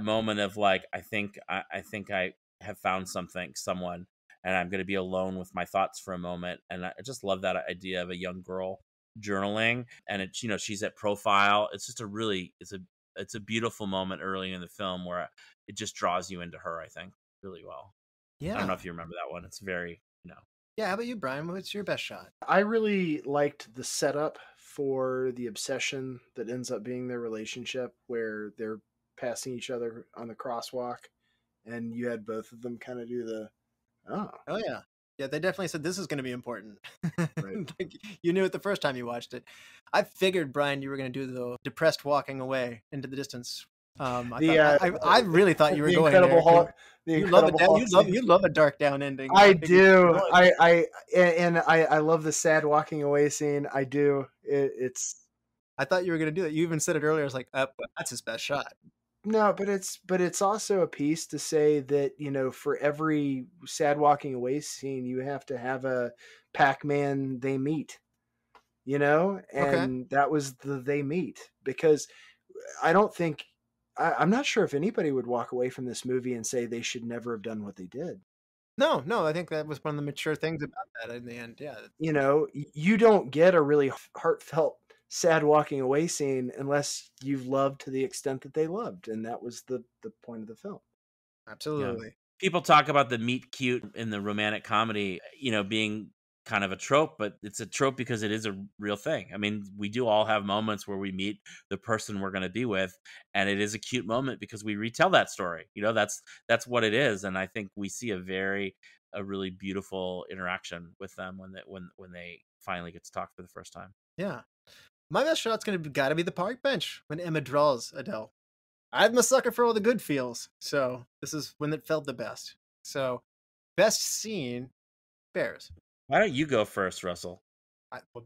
moment of like, I think I have found someone, and I'm going to be alone with my thoughts for a moment. And I just love that idea of a young girl journaling, and it's she's at profile. It's just it's a beautiful moment early in the film where it just draws you into her, I think, really well. Yeah, I don't know if you remember that one. It's very Yeah, how about you, Bryan? What's your best shot? I really liked the setup for the obsession that ends up being their relationship, where they're passing each other on the crosswalk, and you had both of them kind of do the, oh yeah. Yeah, they definitely said this is going to be important. Right. Like, you knew it the first time you watched it. I figured, Bryan, you were going to do the depressed walking away into the distance I really thought you were the going Incredible there. Hulk. The You love Incredible Hulk. you love a dark down ending. I figured you do. would enjoy it. I love the sad walking away scene. I do. It's I thought you were going to do it. You even said it earlier. I was like, that's his best shot. no, but it's also a piece to say that, you know, for every sad walking away scene, you have to have a Pac-Man they meet, you know, and that was the they meet, because I don't think I'm not sure if anybody would walk away from this movie and say they should never have done what they did. No, I think that was one of the mature things about that in the end. Yeah. You know, you don't get a really heartfelt sad walking away scene unless you've loved to the extent that they loved, and that was the point of the film. Absolutely. Yeah. People talk about the meet cute in the romantic comedy, you know, being kind of a trope, but it's a trope because it is a real thing. I mean, we do all have moments where we meet the person we're going to be with, and it is a cute moment because we retell that story. You know, that's what it is, and I think we see a really beautiful interaction with them when they finally get to talk for the first time. Yeah. My best shot's gotta be the park bench when Emma draws Adele. I'm a sucker for all the good feels, so this is when it felt the best. So, best scene, Bears. Why don't you go first, Russell?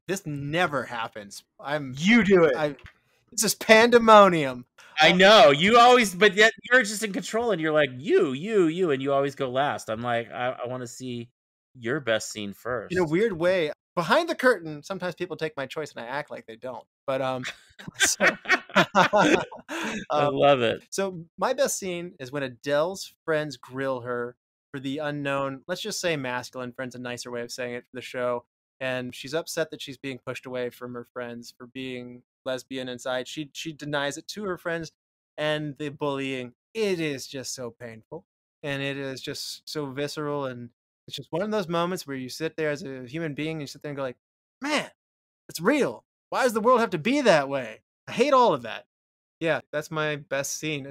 This never happens. You do it. This is pandemonium. I know you always, but yet you're just in control, and you're like you, and you always go last. I'm like, I want to see your best scene first. In a weird way, behind the curtain, sometimes people take my choice and I act like they don't. But I love it. So my best scene is when Adele's friends grill her for the unknown, let's just say masculine friends, a nicer way of saying it for the show. And she's upset that she's being pushed away from her friends for being lesbian inside. She denies it to her friends, and the bullying, it is just so painful. And it is just so visceral, and it's just one of those moments where you sit there as a human being and you sit there and go like, man, it's real. Why does the world have to be that way? I hate all of that. Yeah, that's my best scene.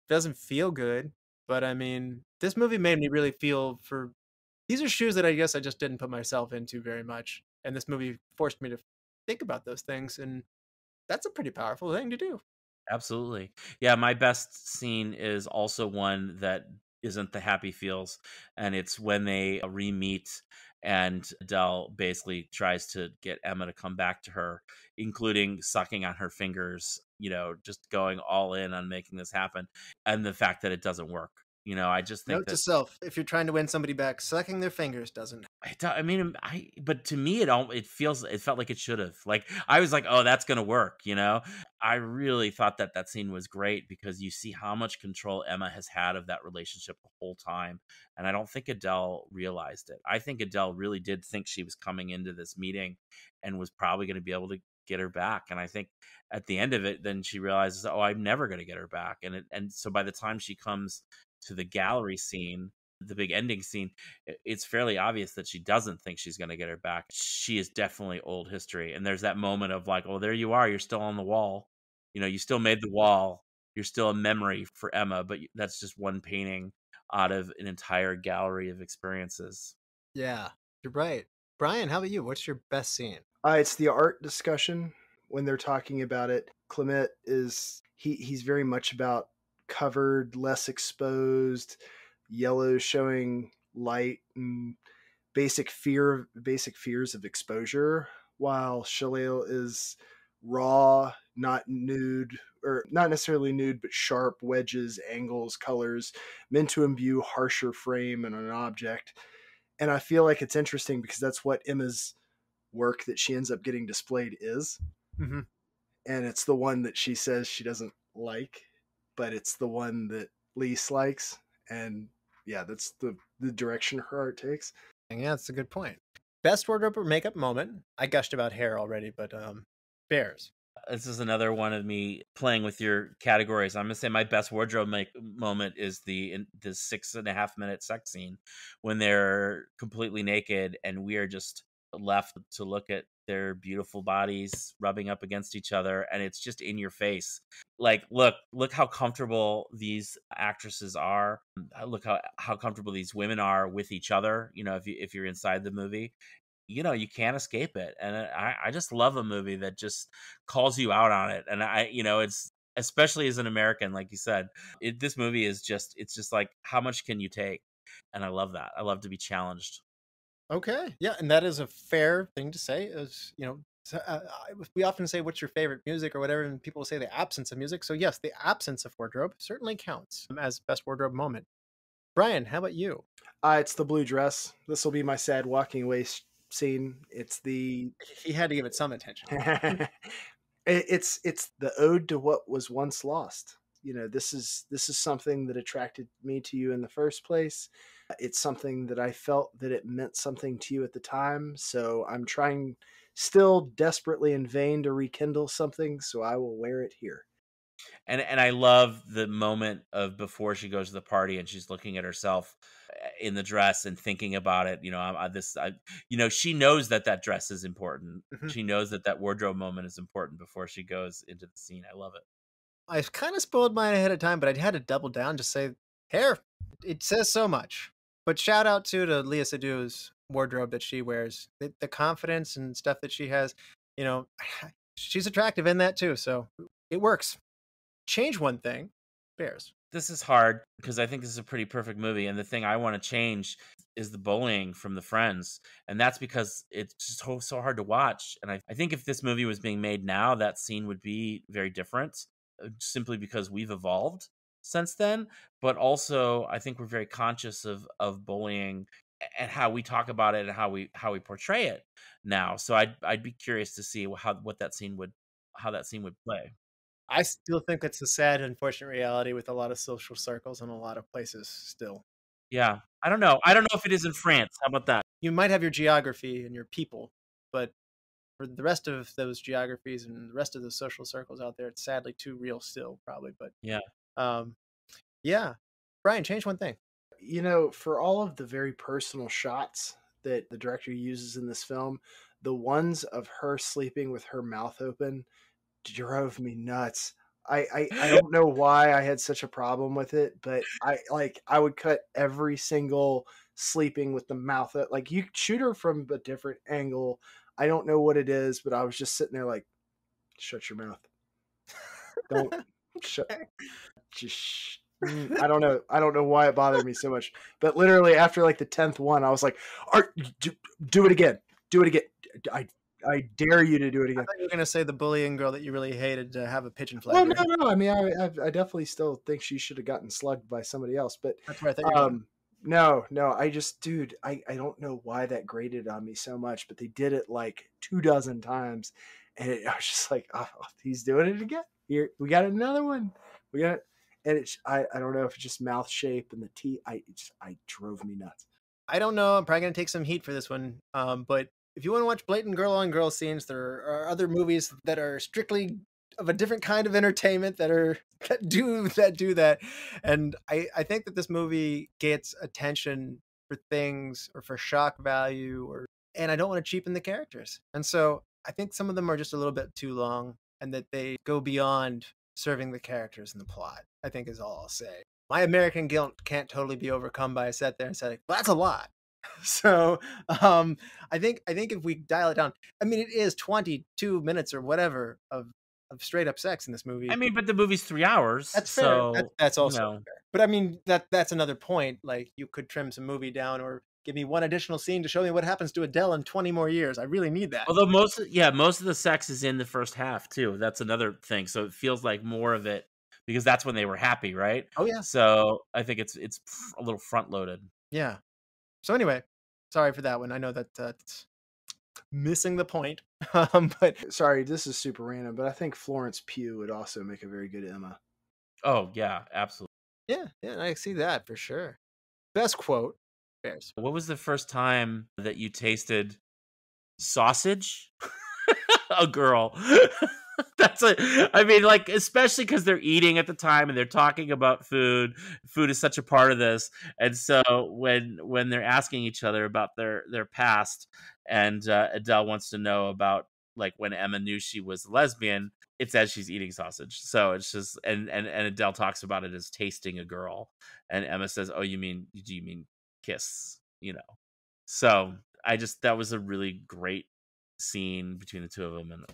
Doesn't feel good, but I mean, this movie made me really feel for, these are shoes that I guess I just didn't put myself into very much. And this movie forced me to think about those things. And that's a pretty powerful thing to do. Absolutely. Yeah, my best scene is also one that isn't the happy feels, and it's when they re-meet and Adele basically tries to get Emma to come back to her, including sucking on her fingers, you know, just going all in on making this happen, and the fact that it doesn't work. You know, I just think Note to self: if you're trying to win somebody back, sucking their fingers doesn't. But to me, it felt like it should have. Like, I was like, oh, that's gonna work. You know, I really thought that scene was great because you see how much control Emma has had of that relationship the whole time, and I don't think Adele realized it. I think Adele really did think she was coming into this meeting and was probably going to be able to get her back, and I think at the end of it, then she realizes, oh, I'm never going to get her back, and so by the time she comes to the gallery scene, the big ending scene, it's fairly obvious that she doesn't think she's going to get her back. She is definitely old history. And there's that moment of like, oh, there you are. You're still on the wall. You know, you still made the wall. You're still a memory for Emma, but that's just one painting out of an entire gallery of experiences. Yeah, you're right. Bryan, how about you? What's your best scene? It's the art discussion when they're talking about it. Clement he's very much about covered, less exposed, yellow showing light, and basic fears of exposure, while Chiles is raw, not nude, or not necessarily nude, but sharp wedges, angles, colors, meant to imbue harsher frame in an object. And I feel like it's interesting because that's what Emma's work that she ends up getting displayed is. Mm-hmm. And it's the one that she says she doesn't like, but it's the one that Lise likes. And yeah, that's the direction her art takes. Yeah, that's a good point. Best wardrobe or makeup moment. I gushed about hair already, but Bears. This is another one of me playing with your categories. I'm gonna say my best wardrobe moment is the 6.5 minute sex scene when they're completely naked and we are just left to look at their beautiful bodies rubbing up against each other, and it's just in your face. Like, look how comfortable these actresses are. Look how comfortable these women are with each other. You know, if you're inside the movie, you know, you can't escape it. And I just love a movie that just calls you out on it. And it's especially as an American, like you said. This movie is it's just like, how much can you take? And I love that. I love to be challenged. Okay, yeah, and that is a fair thing to say. Is we often say, "What's your favorite music?" or whatever, and people say the absence of music. So yes, the absence of wardrobe certainly counts as best wardrobe moment. Bryan, how about you? It's the blue dress. This will be my sad walking away scene. It's the He had to give it some attention. it's the ode to what was once lost. This is something that attracted me to you in the first place. It's something that I felt that it meant something to you at the time. So I'm trying still desperately in vain to rekindle something. So I will wear it here. And I love the moment of before she goes to the party and she's looking at herself in the dress and thinking about it. She knows that dress is important. Mm-hmm. She knows that wardrobe moment is important before she goes into the scene. I love it. I kind of spoiled mine ahead of time, but I had to double down, just say hair. It says so much. But shout out to Léa Seydoux's wardrobe that she wears, the confidence and stuff that she has. She's attractive in that too, so it works. Change one thing, Bears. This is hard because I think this is a pretty perfect movie, and the thing I want to change is the bullying from the friends, and that's because it's just so hard to watch. And I think if this movie was being made now, that scene would be very different, simply because we've evolved since then. But also, I think we're very conscious of bullying and how we talk about it and how we portray it now. So I'd be curious to see how that scene would play. I still think it's a sad, unfortunate reality with a lot of social circles in a lot of places still. Yeah. I don't know if it is in France. How about that? You might have your geography and your people, but for the rest of those geographies and the rest of the social circles out there, it's sadly too real still, probably. But yeah. Yeah. Bryan, change one thing. For all of the very personal shots that the director uses in this film, the ones of her sleeping with her mouth open drove me nuts. I don't know why I had such a problem with it, but I would cut every single sleeping with the mouth. Like, you shoot her from a different angle. I don't know what it is, but I was just sitting there like, shut your mouth. Don't shut. Just. I don't know why it bothered me so much, but literally after like the 10th one, I was like, do it again. Do it again. I dare you to do it again. I thought you were going to say the bullying girl that you really hated to have a pigeon flag. Well, no. I mean, I definitely still think she should have gotten slugged by somebody else, but that's where I think no. I just, dude, I don't know why that grated on me so much, but they did it like 24 times, and I was just like, oh, he's doing it again. Here, we got another one. We got it. And I don't know if it's just mouth shape and the teeth. I drove me nuts. I don't know. I'm probably going to take some heat for this one. But if you want to watch blatant girl on girl scenes, there are other movies that are strictly of a different kind of entertainment that do that. And I think that this movie gets attention for things or for shock value, and I don't want to cheapen the characters. And so I think some of them are just a little bit too long, and that they go beyond serving the characters and the plot, I think, is all I'll say. My American guilt can't totally be overcome by I sat there and said, well, that's a lot. So I think if we dial it down, I mean, it is 22 minutes or whatever of straight up sex in this movie. I mean, but the movie's 3 hours. That's fair. So, that's also fair. But I mean, that's another point. Like, you could trim some movie down or give me one additional scene to show me what happens to Adele in 20 more years. I really need that. Although most of the sex is in the first half too. That's another thing. So it feels like more of it because that's when they were happy, right? Oh yeah. So I think it's a little front loaded. Yeah. So anyway, sorry for that one. I know that's missing the point. But sorry, this is super random, but I think Florence Pugh would also make a very good Emma. Oh yeah, absolutely. Yeah, I see that for sure. Best quote. Bears. What was the first time that you tasted sausage? A girl. I mean, like, especially because they're eating at the time and they're talking about food. Food is such a part of this. And so when they're asking each other about their past, and Adele wants to know about, like, when Emma knew she was a lesbian, it's as she's eating sausage. So it's just, and Adele talks about it as tasting a girl. And Emma says, oh, do you mean kiss? So that was a really great scene between the two of them, and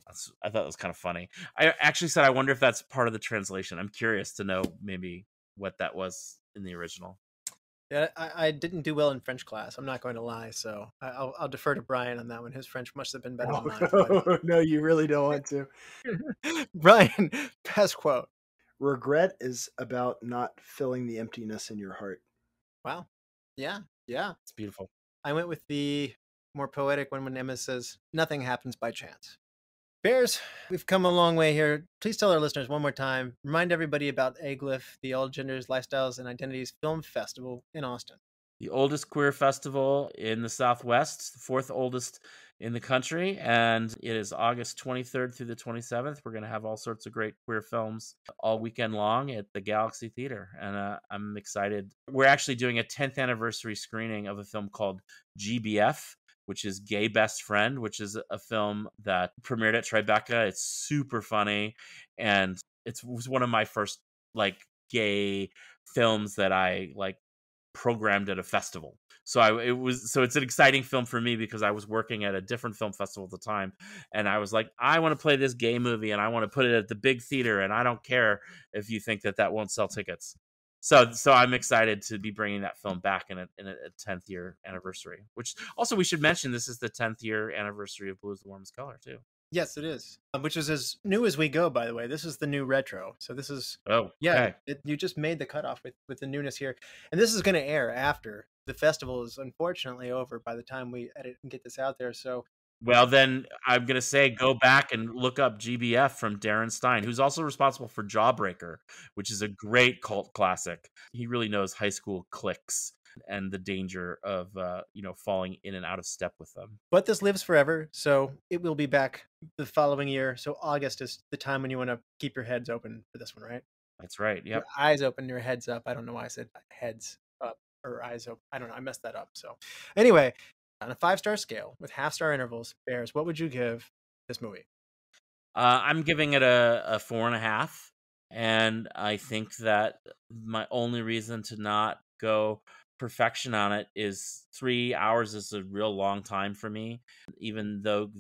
I thought it was kind of funny. I actually said I wonder if that's part of the translation. I'm curious to know maybe what that was in the original. Yeah, I didn't do well in French class. I'm not going to lie, so I'll defer to Bryan on that one. His French must have been better than mine. Oh, no, you really don't want to. Bryan, best quote. Regret is about not filling the emptiness in your heart. Wow. Yeah. It's beautiful. I went with the more poetic one when Emma says, "Nothing happens by chance." Bears, we've come a long way here. Please tell our listeners one more time. Remind everybody about AGLIF, the All Genders, Lifestyles, and Identities Film Festival in Austin. The oldest queer festival in the Southwest, the fourth oldest in the country, and it is August 23rd through the 27th. We're going to have all sorts of great queer films all weekend long at the Galaxy Theater, and I'm excited. We're actually doing a 10th anniversary screening of a film called GBF, which is Gay Best Friend, which is a film that premiered at Tribeca. It's super funny, and it was one of my first like gay films that I like programmed at a festival. So it's an exciting film for me because I was working at a different film festival at the time, and I was like, I want to play this gay movie and I want to put it at the big theater, and I don't care if you think that won't sell tickets. So I'm excited to be bringing that film back in a 10th year anniversary, which also we should mention this is the 10th year anniversary of Blue is the Warmest Color too. Yes, it is. Which is as new as we go, by the way. This is the new retro. So this is, you just made the cutoff with the newness here. And this is going to air after the festival is unfortunately over by the time we edit and get this out there. So, well, then I'm going to say go back and look up GBF from Darren Stein, who's also responsible for Jawbreaker, which is a great cult classic. He really knows high school cliques and the danger of falling in and out of step with them. But this lives forever, so it will be back the following year. So August is the time when you want to keep your heads open for this one, right? That's right. Yep. Your eyes open, your heads up. I don't know why I said heads up or eyes open. I don't know. I messed that up. So anyway, on a 5-star scale with half-star intervals, Bears, what would you give this movie? I'm giving it a 4.5, and I think that my only reason to not go perfection on it is 3 hours is a real long time for me. Even though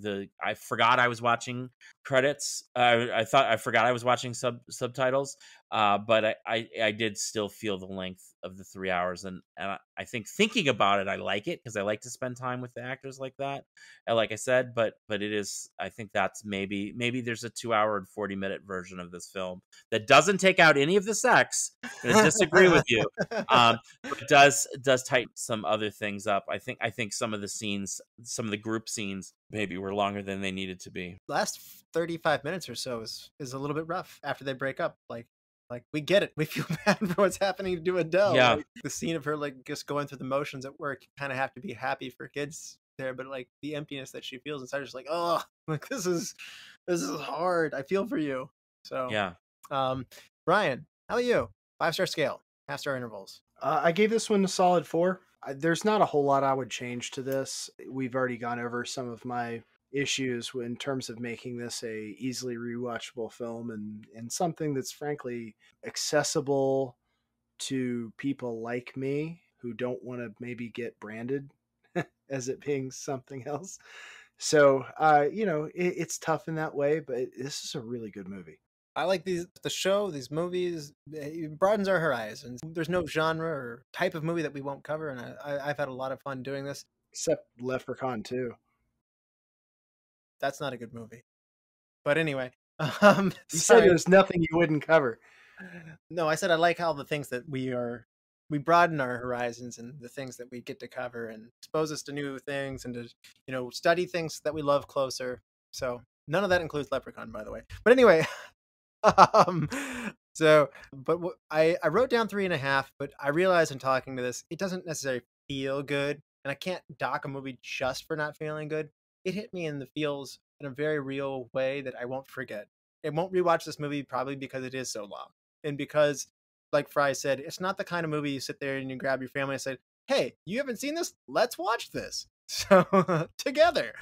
I forgot I was watching credits, I forgot I was watching subtitles, but I did still feel the length of the 3 hours, and I think thinking about it, I like it because I like to spend time with the actors like that. And like I said, but it is, I think that's maybe there's a 2 hour and 40-minute version of this film that doesn't take out any of the sex. I'm gonna disagree with you, but it does tighten some other things up. I think some of the scenes, some of the group scenes, maybe were longer than they needed to be. Last 35 minutes or so is a little bit rough after they break up. Like we get it. We feel bad for what's happening to Adele. Yeah. Like, the scene of her like just going through the motions at work, you kind of have to be happy for kids there, but like the emptiness that she feels inside, just like, oh, like this is hard. I feel for you. So yeah. Bryan, how about you? 5-star scale, half-star intervals. I gave this one a solid 4. There's not a whole lot I would change to this. We've already gone over some of my issues in terms of making this a easily rewatchable film and something that's frankly accessible to people like me who don't want to maybe get branded as it being something else. So, it's tough in that way, but this is a really good movie. I like these movies. It broadens our horizons. There's no genre or type of movie that we won't cover, and I've had a lot of fun doing this. Except Leprechaun 2. That's not a good movie. But anyway, you said there's nothing you wouldn't cover. No, I said I like how the things that we broaden our horizons and the things that we get to cover and expose us to new things and to study things that we love closer. So none of that includes Leprechaun, by the way. But anyway. I wrote down 3.5, but I realized in talking to this, it doesn't necessarily feel good, and I can't dock a movie just for not feeling good. It hit me in the feels in a very real way that I won't forget. I won't rewatch this movie probably because it is so long, and because, like Frye said, it's not the kind of movie you sit there and you grab your family and say, "Hey, you haven't seen this? Let's watch this." So together.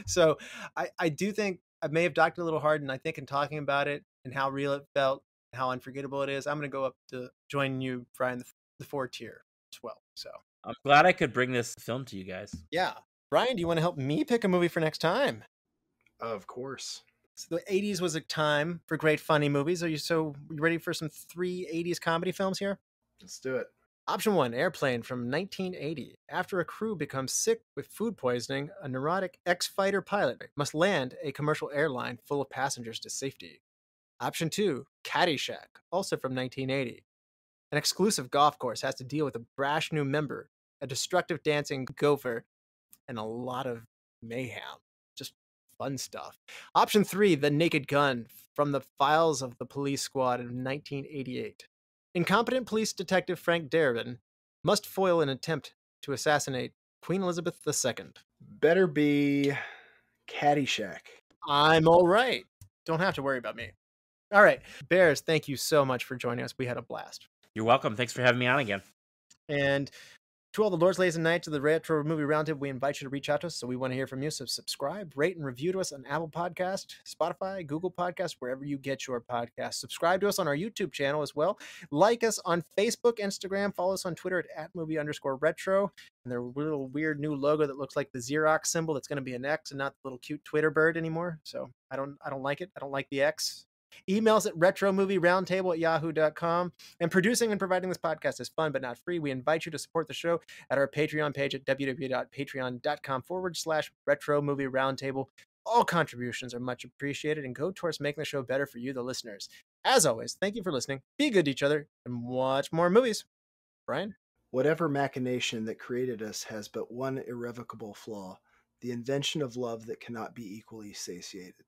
So I do think I may have docked it a little hard, and I think in talking about it and how real it felt, and how unforgettable it is, I'm going to go up to join you, Bryan, the 4 tier as well. So I'm glad I could bring this film to you guys. Yeah. Bryan, do you want to help me pick a movie for next time? Of course. So the 80s was a time for great funny movies. You ready for some 80s comedy films here? Let's do it. Option 1, Airplane from 1980. After a crew becomes sick with food poisoning, a neurotic ex-fighter pilot must land a commercial airline full of passengers to safety. Option 2, Caddyshack, also from 1980. An exclusive golf course has to deal with a brash new member, a destructive dancing gopher, and a lot of mayhem. Just fun stuff. Option 3, The Naked Gun from the Files of the Police Squad in 1988. Incompetent police detective Frank Darabin must foil an attempt to assassinate Queen Elizabeth II. Better be Caddyshack. I'm all right. Don't have to worry about me. All right. Bears, thank you so much for joining us. We had a blast. You're welcome. Thanks for having me on again. And to all the lords, ladies, and knights of the Retro Movie Roundtable, we invite you to reach out to us. So we want to hear from you. So subscribe, rate, and review to us on Apple Podcast, Spotify, Google Podcast, wherever you get your podcast. Subscribe to us on our YouTube channel as well. Like us on Facebook, Instagram. Follow us on Twitter at @movie_retro. And their little weird new logo that looks like the Xerox symbol that's going to be an X and not the little cute Twitter bird anymore. So I don't like it. I don't like the X. Emails at retromovieroundtable@yahoo.com. And producing and providing this podcast is fun but not free. We invite you to support the show at our Patreon page at www.patreon.com/retromovieroundtable. All contributions are much appreciated and go towards making the show better for you, the listeners. As always, thank you for listening. Be good to each other and watch more movies. Bryan? Whatever machination that created us has but one irrevocable flaw: the invention of love that cannot be equally satiated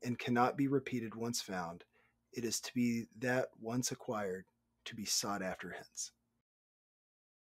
and cannot be repeated once found. It is to be that once acquired, to be sought after hence.